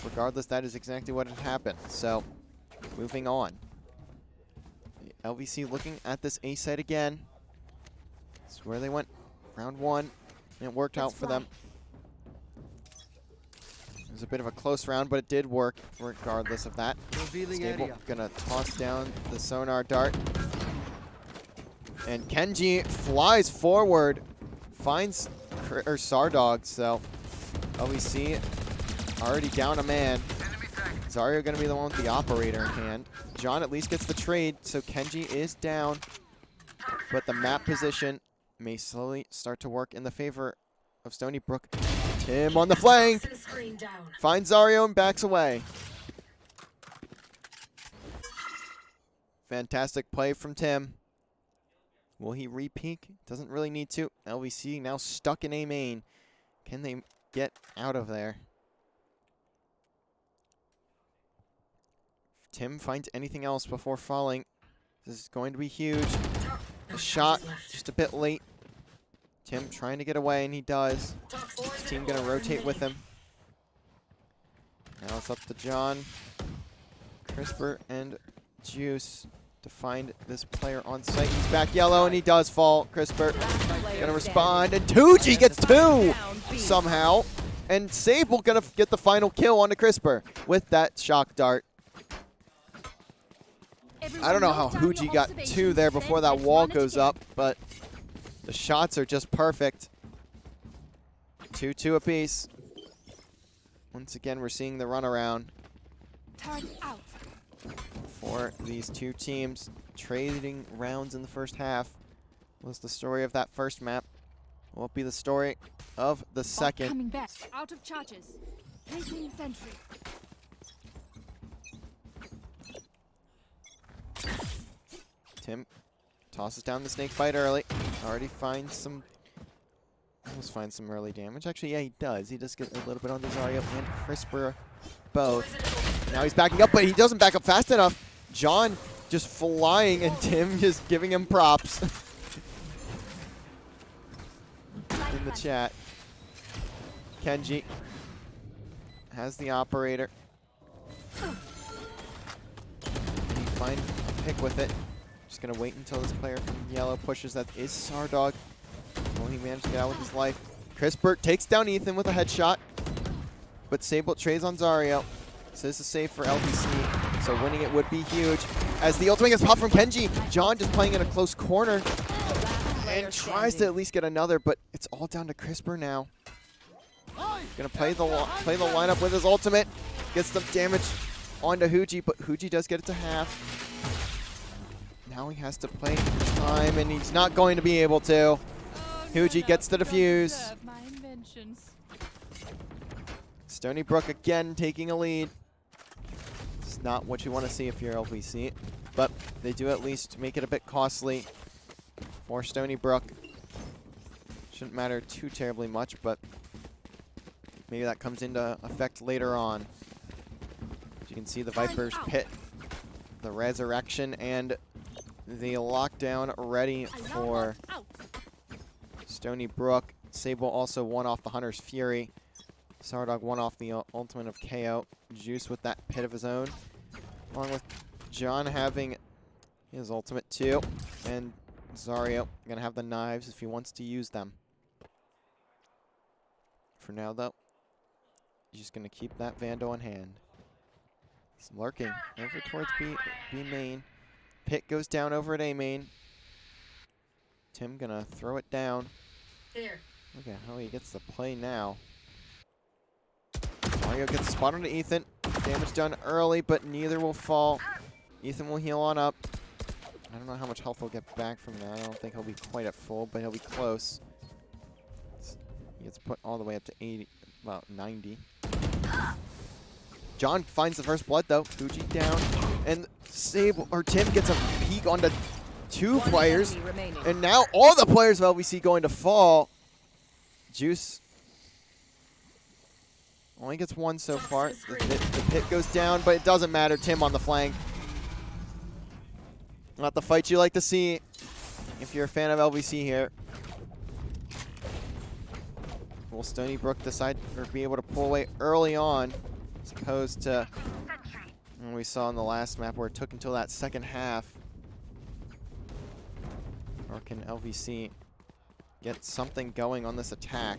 regardless, that is exactly what had happened. So, moving on. LVC looking at this A site again. This is where they went round 1, and it worked out for them. It was a bit of a close round, but it did work regardless of that. Stable gonna toss down the sonar dart. And Kenji flies forward, finds Sardog, so LVC already down a man. Zario gonna be the one with the operator in hand. John at least gets the trade, so Kenji is down. But the map position may slowly start to work in the favor of Stony Brook. Tim on the flank, finds Zario and backs away. Fantastic play from Tim. Will he re-peek? Doesn't really need to. LVC now stuck in A main. Can they get out of there? If Tim finds anything else before falling, this is going to be huge. The shot just a bit late. Tim trying to get away, and he does. His team going to rotate with him. Now it's up to John, Crisper, and Juice to find this player on site. He's back yellow, and he does fall. Crisper gonna respond, and Tucci gets 2 somehow. And Sable gonna get the final kill on the Crisper with that shock dart. I don't know how Huji got 2 there before that wall goes up, but the shots are just perfect. 2-2 apiece. Once again, we're seeing the runaround for these two teams. Trading rounds in the first half was the story of that first map. Will it be the story of the second? Coming back. Out of charges. Placing sentry. Tim tosses down the snake bite early. Already finds some. Almost finds some early damage. Actually, yeah, he does. He does get a little bit on the Zario and Crisper both. Now he's backing up, but he doesn't back up fast enough. John just flying, and Tim just giving him props in the chat. Kenji has the operator. Can he find a pick with it? Just gonna wait until this player from yellow pushes. That is Sardog. Will he manage to get out with his life? Crisper takes down Ethan with a headshot, but Sable trades on Zario. So this is safe for LVC. So winning it would be huge. As the ultimate gets popped from Kenji, John just playing in a close corner and tries to at least get another, but it's all down to Crisper now. Gonna play the lineup with his ultimate. Gets some damage onto Huji, but Huji does get it to half. now he has to play time, and he's not going to be able to. Huji gets the defuse. Stony Brook again taking a lead. It's not what you want to see if you're LVC, but they do at least make it a bit costly for Stony Brook. Shouldn't matter too terribly much, but maybe that comes into effect later on. As you can see, the Vipers pit, the resurrection, and the lockdown ready for Stony Brook. Sable also won off the Hunter's Fury. Sardog won off the ultimate of KO. Juice with that pit of his own, along with John having his ultimate too, and Zario gonna have the knives if he wants to use them. For now, though, he's just gonna keep that Vandal in hand. He's lurking over towards B main. Pit goes down over at A main. Tim gonna throw it down. There. Look at how he gets the play now. Mario gets a spot onto Ethan. Damage done early, but neither will fall. Ethan will heal on up. I don't know how much health he'll get back from that. I don't think he'll be quite at full, but he'll be close. He gets put all the way up to 80, about 90. John finds the first blood though. Fuji down, and Sable or Tim gets a peek onto two players, and now all the players of LVC going to fall. Juice only gets one so far. The pit goes down, but it doesn't matter. Tim on the flank. Not the fight you like to see if you're a fan of LVC here. Will Stony Brook decide or be able to pull away early on, as opposed to what we saw in the last map where it took until that second half? Or can LVC get something going on this attack?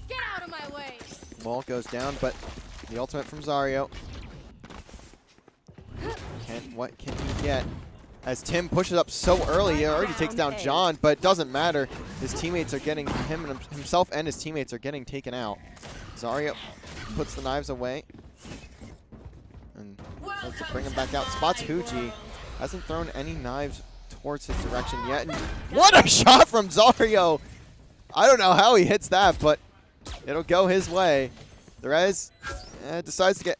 Get out of my way! Wall goes down, but the ultimate from Zario. What can he get? As Tim pushes up so early, he already takes down John, but it doesn't matter. His teammates are getting, himself and his teammates are getting taken out. Zario puts the knives away and looks to bring him back out. Spots Huji. Hasn't thrown any knives towards his direction yet. And what a shot from Zario! I don't know how he hits that, but it'll go his way. The Rez decides to get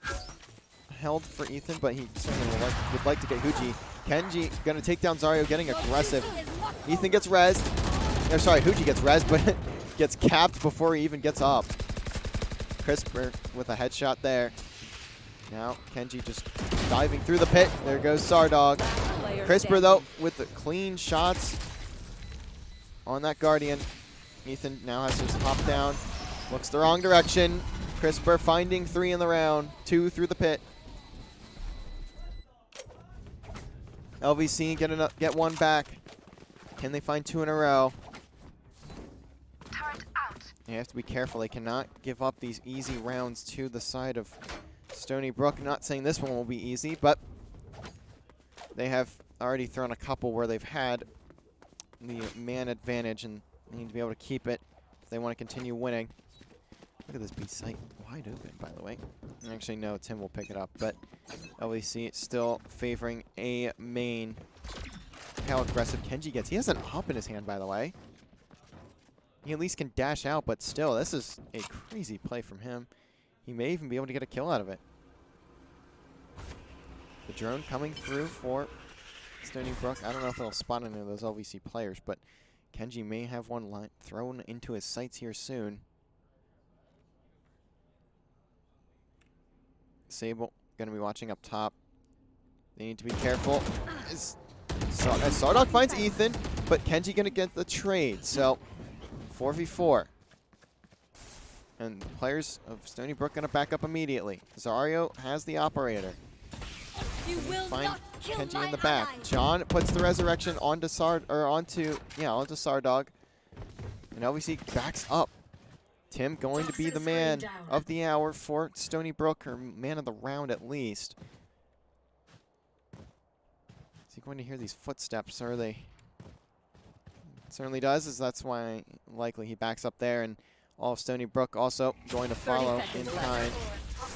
held for Ethan, but he certainly would like to get Huji. Kenji gonna take down Zario, getting aggressive. Ethan gets rezzed. Or sorry, Huji gets rezzed, but gets capped before he even gets up. Crisper with a headshot there. Now Kenji just diving through the pit. There goes Sardog. Crisper though with the clean shots on that Guardian. Ethan now has to just hop down. Looks the wrong direction. Crisper finding 3 in the round. 2 through the pit. LVC get one back. Can they find 2 in a row? You have to be careful. They cannot give up these easy rounds to the side of Stony Brook. Not saying this one will be easy, but they have already thrown a couple where they've had the man advantage, and they need to be able to keep it if they want to continue winning. Look at this B site wide open, by the way. Actually, no, Tim will pick it up, but LVC still favoring A main. Look how aggressive Kenji gets. He has an up in his hand, by the way. He at least can dash out, but still, this is a crazy play from him. He may even be able to get a kill out of it. The drone coming through for Stony Brook. I don't know if it'll spot any of those LVC players, but Kenji may have one thrown into his sights here soon. Sable going to be watching up top. They need to be careful. As Sardog finds Ethan, but Kenji going to get the trade. So 4v4. And the players of Stony Brook going to back up immediately. Zario has the operator. You will Find not kill Kenji my in the back. ally. John puts the resurrection onto onto Sardog. And LVC backs up. Tim going to be the man of the hour for Stony Brook, or man of the round at least. Is he going to hear these footsteps, or are they Certainly does, as that's why likely he backs up there, and all of Stony Brook also going to follow in kind.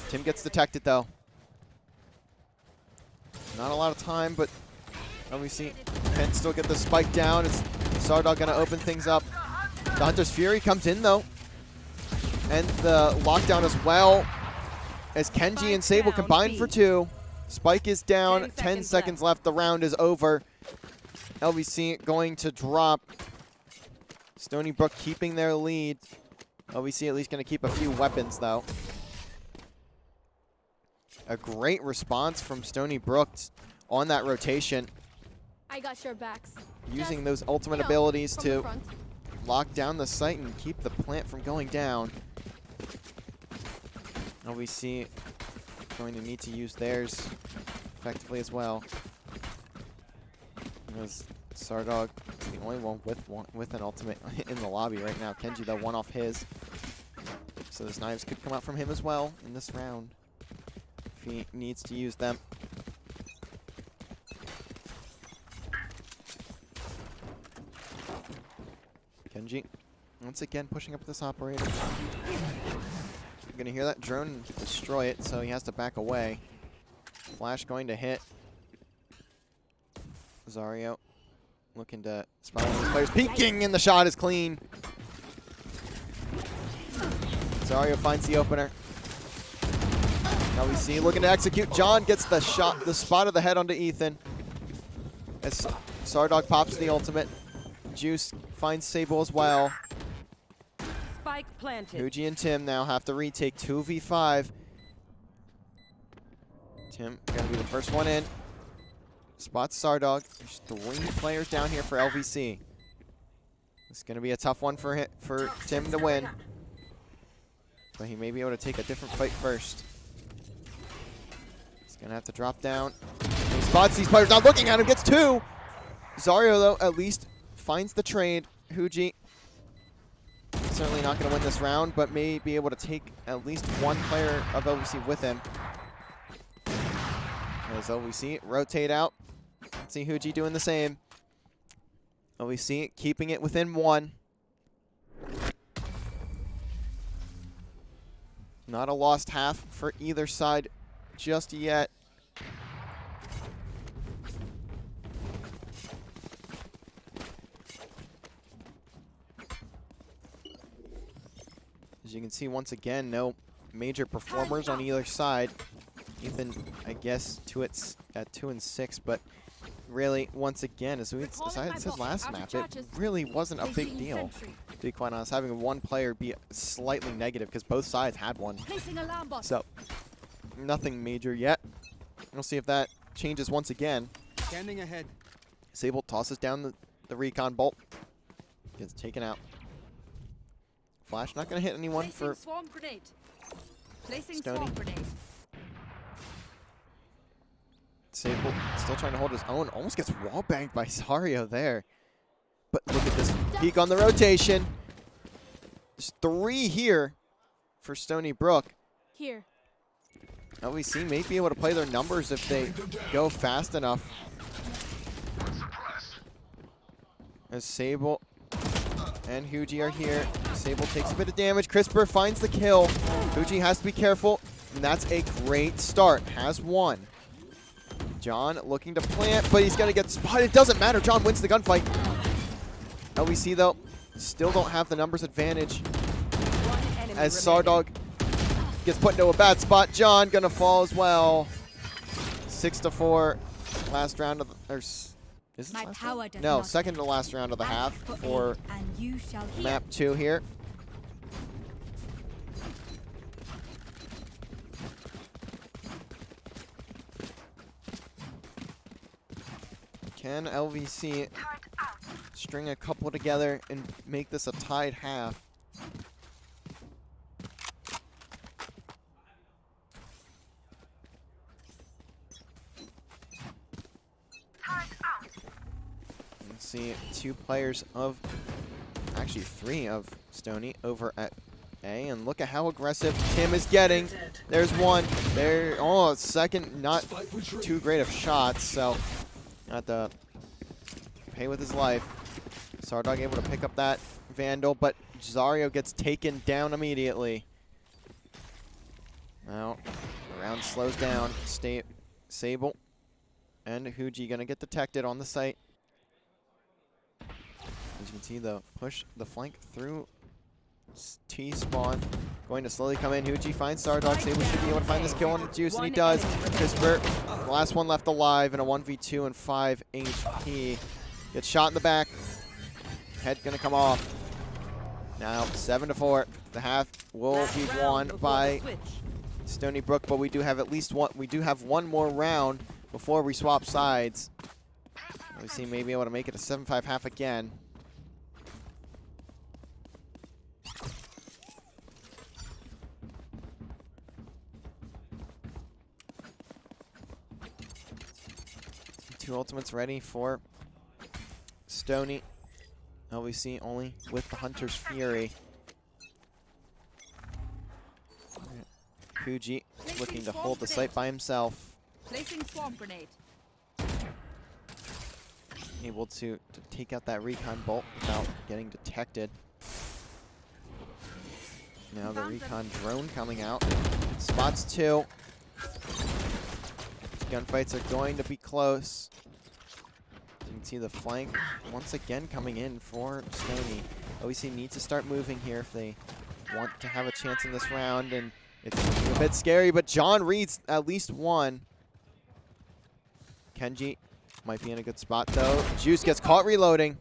Tim gets detected though. Not a lot of time, but LVC can still get the spike down. Is Sardog going to open things up? The Hunter's Fury comes in though, and the lockdown as well, as Kenji and Sable combine for 2. Spike is down, 10 seconds left. The round is over. LVC going to drop. Stony Brook keeping their lead. LVC at least going to keep a few weapons, though. A great response from Stony Brook on that rotation. I got your backs. Using those ultimate abilities to lock down the site and keep the plant from going down. LVC going to need to use theirs effectively as well. As Sardog is the only one with an ultimate in the lobby right now. Kenji though one off his. So those knives could come out from him as well in this round if he needs to use them. Kenji once again pushing up this operator. You're gonna hear that drone and destroy it, so he has to back away. Flash going to hit. Zario looking to spot one of his players. Peeking, and the shot is clean. Zario finds the opener. Now we see looking to execute. John gets the shot, the spot of the head onto Ethan. As Sardog pops the ultimate. Juice finds Sable as well. Spike planted. Huji and Tim now have to retake 2v5. Tim gonna be the first one in. Spots Sardog. There's 3 players down here for LVC. It's gonna be a tough one for Tim to win. But he may be able to take a different fight first. He's gonna have to drop down. He spots these players, not looking at him, gets 2. Zario though at least finds the trade. Huji certainly not going to win this round, but may be able to take at least one player of LVC with him. As LVC rotate out. Let's see Huji doing the same. LVC keeping it within 1. Not a lost half for either side just yet. As you can see, once again, no major performers on either side. Ethan, I guess, at 2 and 6, but really, once again, as I had said last map, it really wasn't a big deal, to be quite honest, having one player be slightly negative because both sides had one. So, nothing major yet. We'll see if that changes once again. Standing ahead. Sable tosses down the recon bolt. Gets taken out. Flash not going to hit anyone for Stony. Sable still trying to hold his own. Almost gets wall banged by Zario there. But look at this peek on the rotation. There's 3 here for Stony Brook. Here. LVC may be able to play their numbers if they go fast enough. As Sable and Huji are here. Sable takes a bit of damage. Crisper finds the kill. Huji has to be careful, and that's a great start. Has 1. John looking to plant, but he's going to get spotted. It doesn't matter. John wins the gunfight. LVC, though, still don't have the numbers advantage. As Sardog gets put into a bad spot. John going to fall as well. 6-4. Last round of the... Is this last round? No, second to last round of the half for map 2 here. Can LVC string a couple together and make this a tied half? See 2 players of, actually 3 of Stony over at A, and look at how aggressive Tim is getting. There's 1 there. Oh, second, not too great of shots, so got to pay with his life. Sardog able to pick up that Vandal, but Zario gets taken down immediately. Now, the round slows down. Sable and Huji gonna get detected on the site. As you can see, the push, the flank through T-spawn. Going to slowly come in. Huji finds Stardog. Sable should be able to find this kill on the Juice, and he does. Crisper, the last one left alive in a 1v2 and 5 HP. Gets shot in the back. Head gonna come off. Now 7-4. The half will be won by Stony Brook, but we do have at least one. We do have one more round before we swap sides. We see maybe able to make it a 7-5 half again. Two ultimates ready for Stony. LVC only with the Hunter's Fury. Fuji looking to hold the site by himself. Placing swarm grenade. Able to take out that recon bolt without getting detected. Now the recon drone coming out. Spots 2. Gunfights are going to be close. You can see the flank once again coming in for Stony. OEC needs to start moving here if they want to have a chance in this round, and it's a bit scary, but John reads at least one. Kenji might be in a good spot though. Juice gets caught reloading.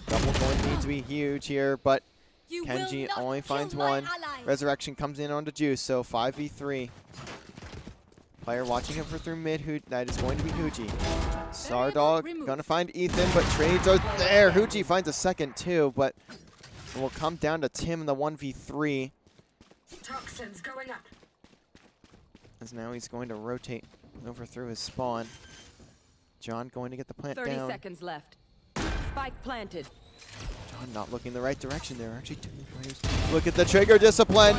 Double going to need to be huge here, but Kenji only finds one. Resurrection comes in onto Juice, so 5v3. Player watching him through mid. That is going to be Huji. Sardog gonna find Ethan, but trades are there. Huji finds a second too, but it will come down to Tim in the 1v3. Toxins going up. As now he's going to rotate over through his spawn. John going to get the plant 30 down. seconds left. Spike planted. John not looking the right direction. There are actually 2 players. Look at the trigger discipline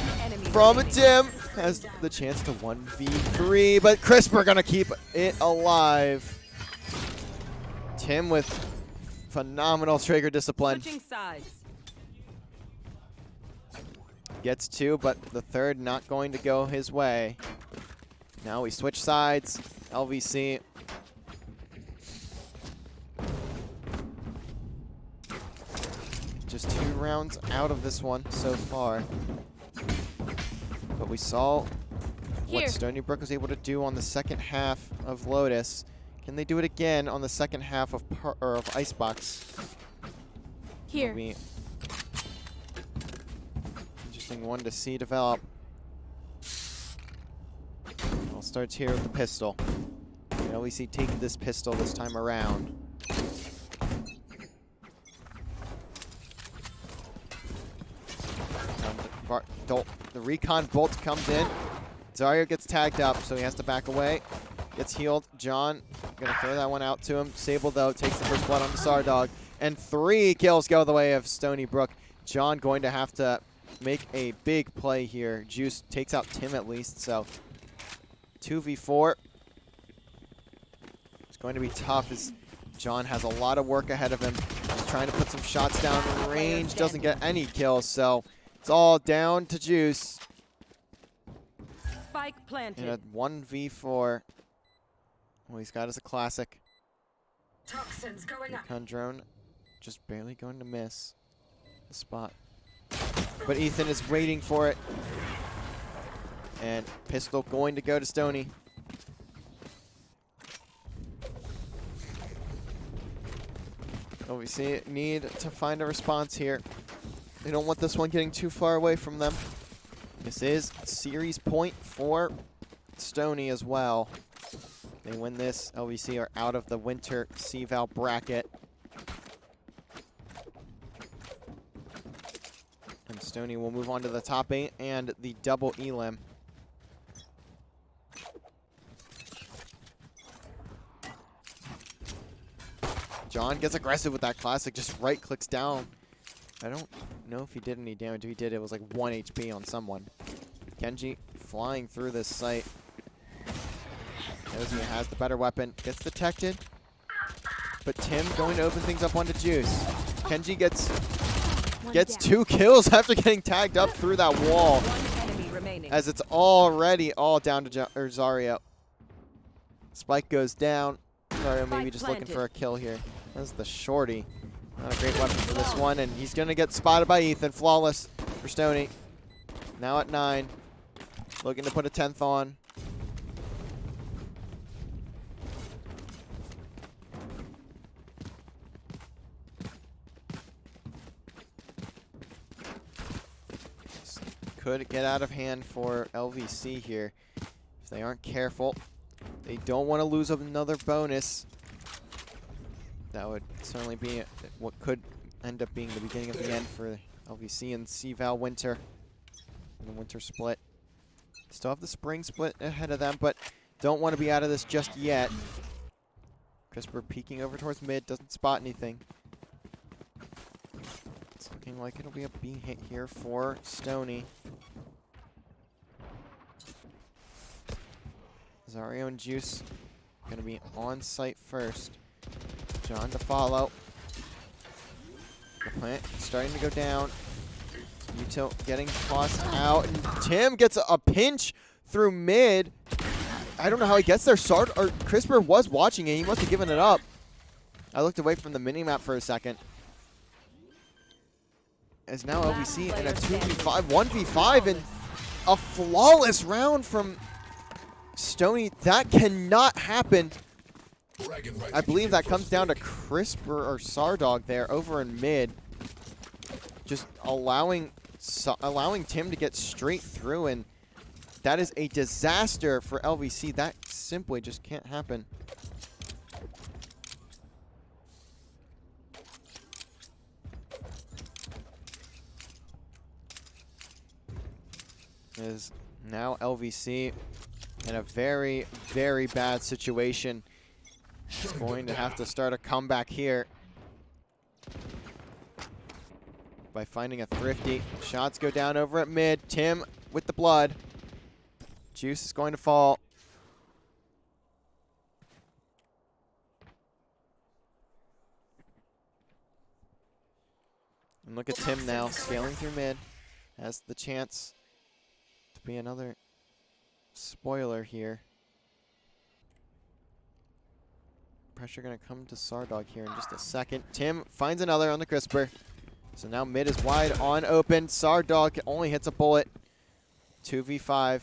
from Tim. Has the chance to 1v3, but Crisper gonna keep it alive. Tim with phenomenal trigger discipline. Switching sides. Gets 2, but the third not going to go his way. Now we switch sides. LVC. Just 2 rounds out of this one so far. But we saw what Stony Brook was able to do on the second half of Lotus. Can they do it again on the second half of Icebox? Here. Be interesting one to see develop. All starts here with the pistol. LVC taking this pistol this time around. The recon bolt comes in. Zario gets tagged up, so he has to back away. Gets healed. John gonna throw that one out to him. Sable, though, takes the first blood on the Sardog. And 3 kills go the way of Stony Brook. John going to have to make a big play here. Juice takes out Tim at least, so 2v4. It's going to be tough as John has a lot of work ahead of him. He's trying to put some shots down in range. Doesn't get any kills, so it's all down to Juice. Spike planted. In a 1v4. Well, he's got us a classic. Toxins going up. Recon drone just barely going to miss the spot. But Ethan is waiting for it. And pistol going to go to Stony. Oh, we see need to find a response here. They don't want this one getting too far away from them. This is series point for Stony as well. They win this. LVC are out of the winter CVAL bracket. And Stony will move on to the top 8 and the double elim. John gets aggressive with that classic, just right clicks down. I don't know if he did any damage. If he did, it was like 1 HP on someone. Kenji flying through this site. Knows he has the better weapon. Gets detected. But Tim going to open things up onto Juice. Kenji gets One down. 2 kills after getting tagged up through that wall. One enemy remaining. As it's already all down to Zario. Spike goes down. Zario maybe Spike just looking planted. for a kill here. That's the shorty. Not a great weapon for this one, and he's going to get spotted by Ethan. Flawless for Stony. Now at 9. Looking to put a 10th on. Could get out of hand for LVC here if they aren't careful. They don't want to lose another bonus. That would certainly be what could end up being the beginning of the end for LVC and CVal Winter in the winter split. Still have the spring split ahead of them, but don't want to be out of this just yet. Crisper peeking over towards mid, doesn't spot anything. It's looking like it'll be a B hit here for Stony. Zario and Juice going to be on site first. John to follow. The plant starting to go down. Util getting tossed out. And Tim gets a pinch through mid. I don't know how he gets there. Crisper was watching it. He must have given it up. I looked away from the minimap for a second. As now LVC in a 2v5, 1v5, and a flawless round from Stony. That cannot happen. I believe that comes down to Crisper or Sardog there over in mid. Just allowing Tim to get straight through, and that is a disaster for LVC. That simply just can't happen. Is now LVC in a very, very bad situation. He's going to have to start a comeback here by finding a thrifty. Shots go down over at mid. Tim with the blood. Juice is going to fall. And look at Tim now scaling through mid. Has the chance to be another spoiler here. Pressure going to come to Sardog here in just a second. Tim finds another on the Crisper. So now mid is wide on open. Sardog only hits a bullet. 2v5.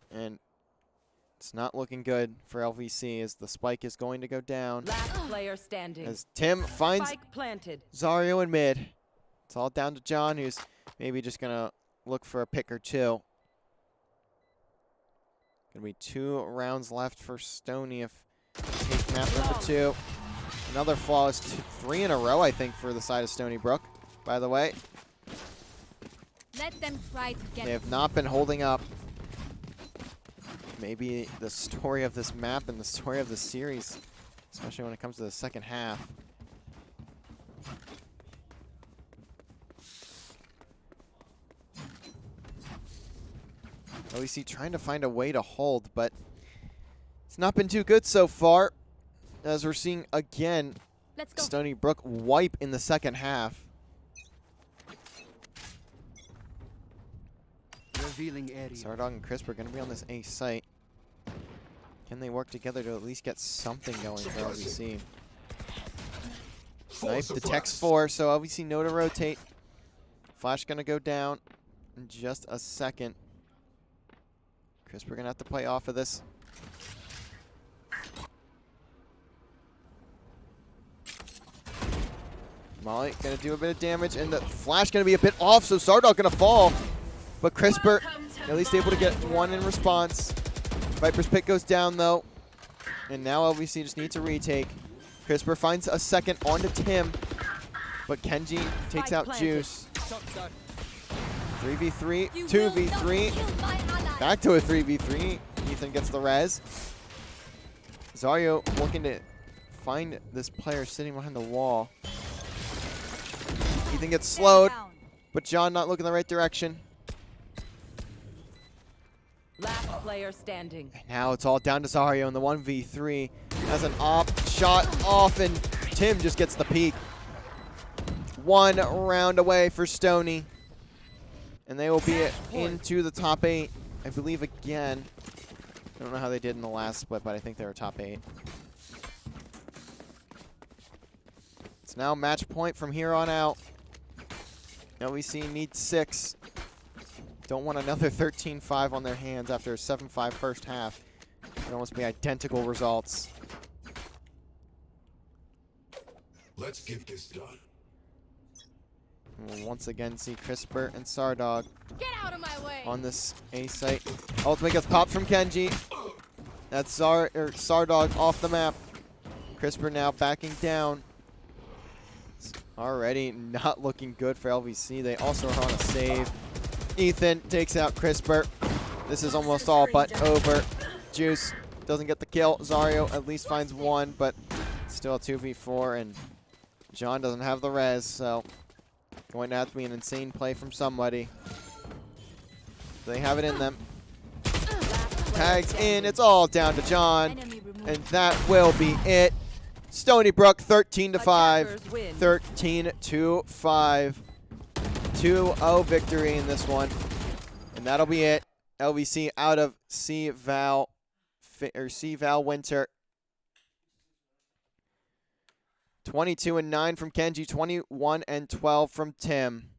And it's not looking good for LVC as the spike is going to go down. Last player standing. As Tim finds Spike planted. Zario in mid. It's all down to John, who's maybe just going to look for a pick or two. Going to be 2 rounds left for Stony if they take map number 2. Another flawless 3 in a row, I think, for the side of Stony Brook, by the way. Let them try to get They have not been holding up. Maybe the story of this map and the story of the series, especially when it comes to the second half. LVC trying to find a way to hold, but it's not been too good so far. As we're seeing again, Let's go. Stony Brook wipe in the second half. Revealing area. Sardog and Crisp are going to be on this A site. Can they work together to at least get something going for LVC? Knife detects 4, so LVC know to rotate. Flash going to go down in just a second. Crisp are going to have to play off of this. Molly going to do a bit of damage, and the flash going to be a bit off, so Sardog going to fall. But Crisper at least able to get 1 in response. Viper's pick goes down, though. And now LVC just need to retake. Crisper finds a second onto Tim. But Kenji takes out Juice. 3v3, 2v3. Back to a 3v3. Ethan gets the res. Zario looking to find this player sitting behind the wall. Ethan gets slowed, but John not looking the right direction. Last player standing. And now it's all down to Zario in the 1v3. Has an op shot off, and Tim just gets the peek. 1 round away for Stony. And they will be into the top 8, I believe, again. I don't know how they did in the last split, but I think they were top 8. It's now match point from here on out. LVC needs 6. Don't want another 13-5 on their hands after a 7-5 first half. It'd almost be identical results. Let's get this done. We'll once again see Crisper and Sardog Get out of my way. on this A site. Ultimate gets popped from Kenji. That's Sardog off the map. Crisper now backing down. It's already not looking good for LVC. They also are on a save. Ethan takes out Crisper. This is almost all but over. Juice doesn't get the kill. Zario at least finds 1, but still a 2v4, and John doesn't have the res, so going to have to be an insane play from somebody. They have it in them. Tags in. It's all down to John, and that will be it. Stony Brook 13-5. 13-5. 2-0 victory in this one, and that'll be it. LVC out of C-Val Winter. 22-9 from Kenji, 21-12 from Tim.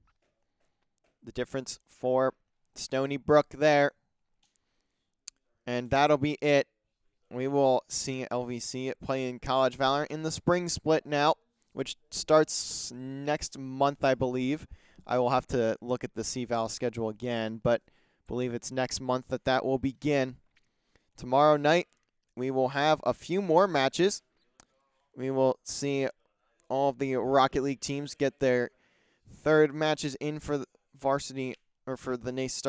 The difference for Stony Brook there. And that'll be it. We will see LVC playing College Valorant in the spring split now, which starts next month, I believe. I will have to look at the C-Val schedule again, but I believe it's next month that will begin. Tomorrow night, we will have a few more matches. We will see all of the Rocket League teams get their 3rd matches in for the varsity, or for the NACE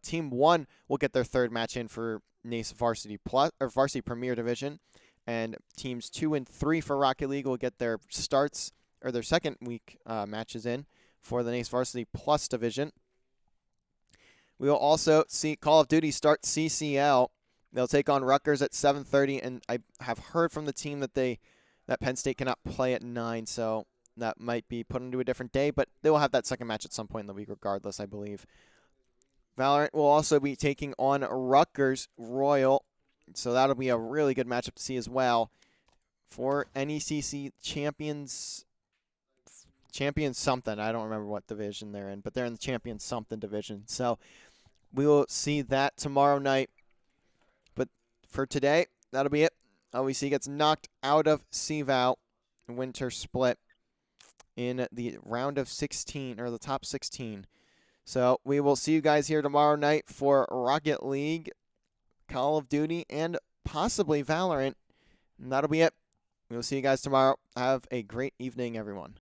Team 1 will get their 3rd match in for NACE Varsity Plus, or Varsity Premier Division, and teams 2 and 3 for Rocket League will get their starts, or their 2nd week matches in for the NACE Varsity Plus Division. We will also see Call of Duty start CCL. They'll take on Rutgers at 7:30, and I have heard from the team that Penn State cannot play at 9, so that might be put into a different day, but they will have that 2nd match at some point in the week regardless, I believe. Valorant will also be taking on Rutgers Royal, so that'll be a really good matchup to see as well. For NECC champions something. I don't remember what division they're in, but they're in the champions something division. So we will see that tomorrow night. But for today, that'll be it. LVC gets knocked out of C-Val Winter Split in the round of 16, or the top 16. So we will see you guys here tomorrow night for Rocket League, Call of Duty, and possibly Valorant. And that'll be it. We will see you guys tomorrow. Have a great evening, everyone.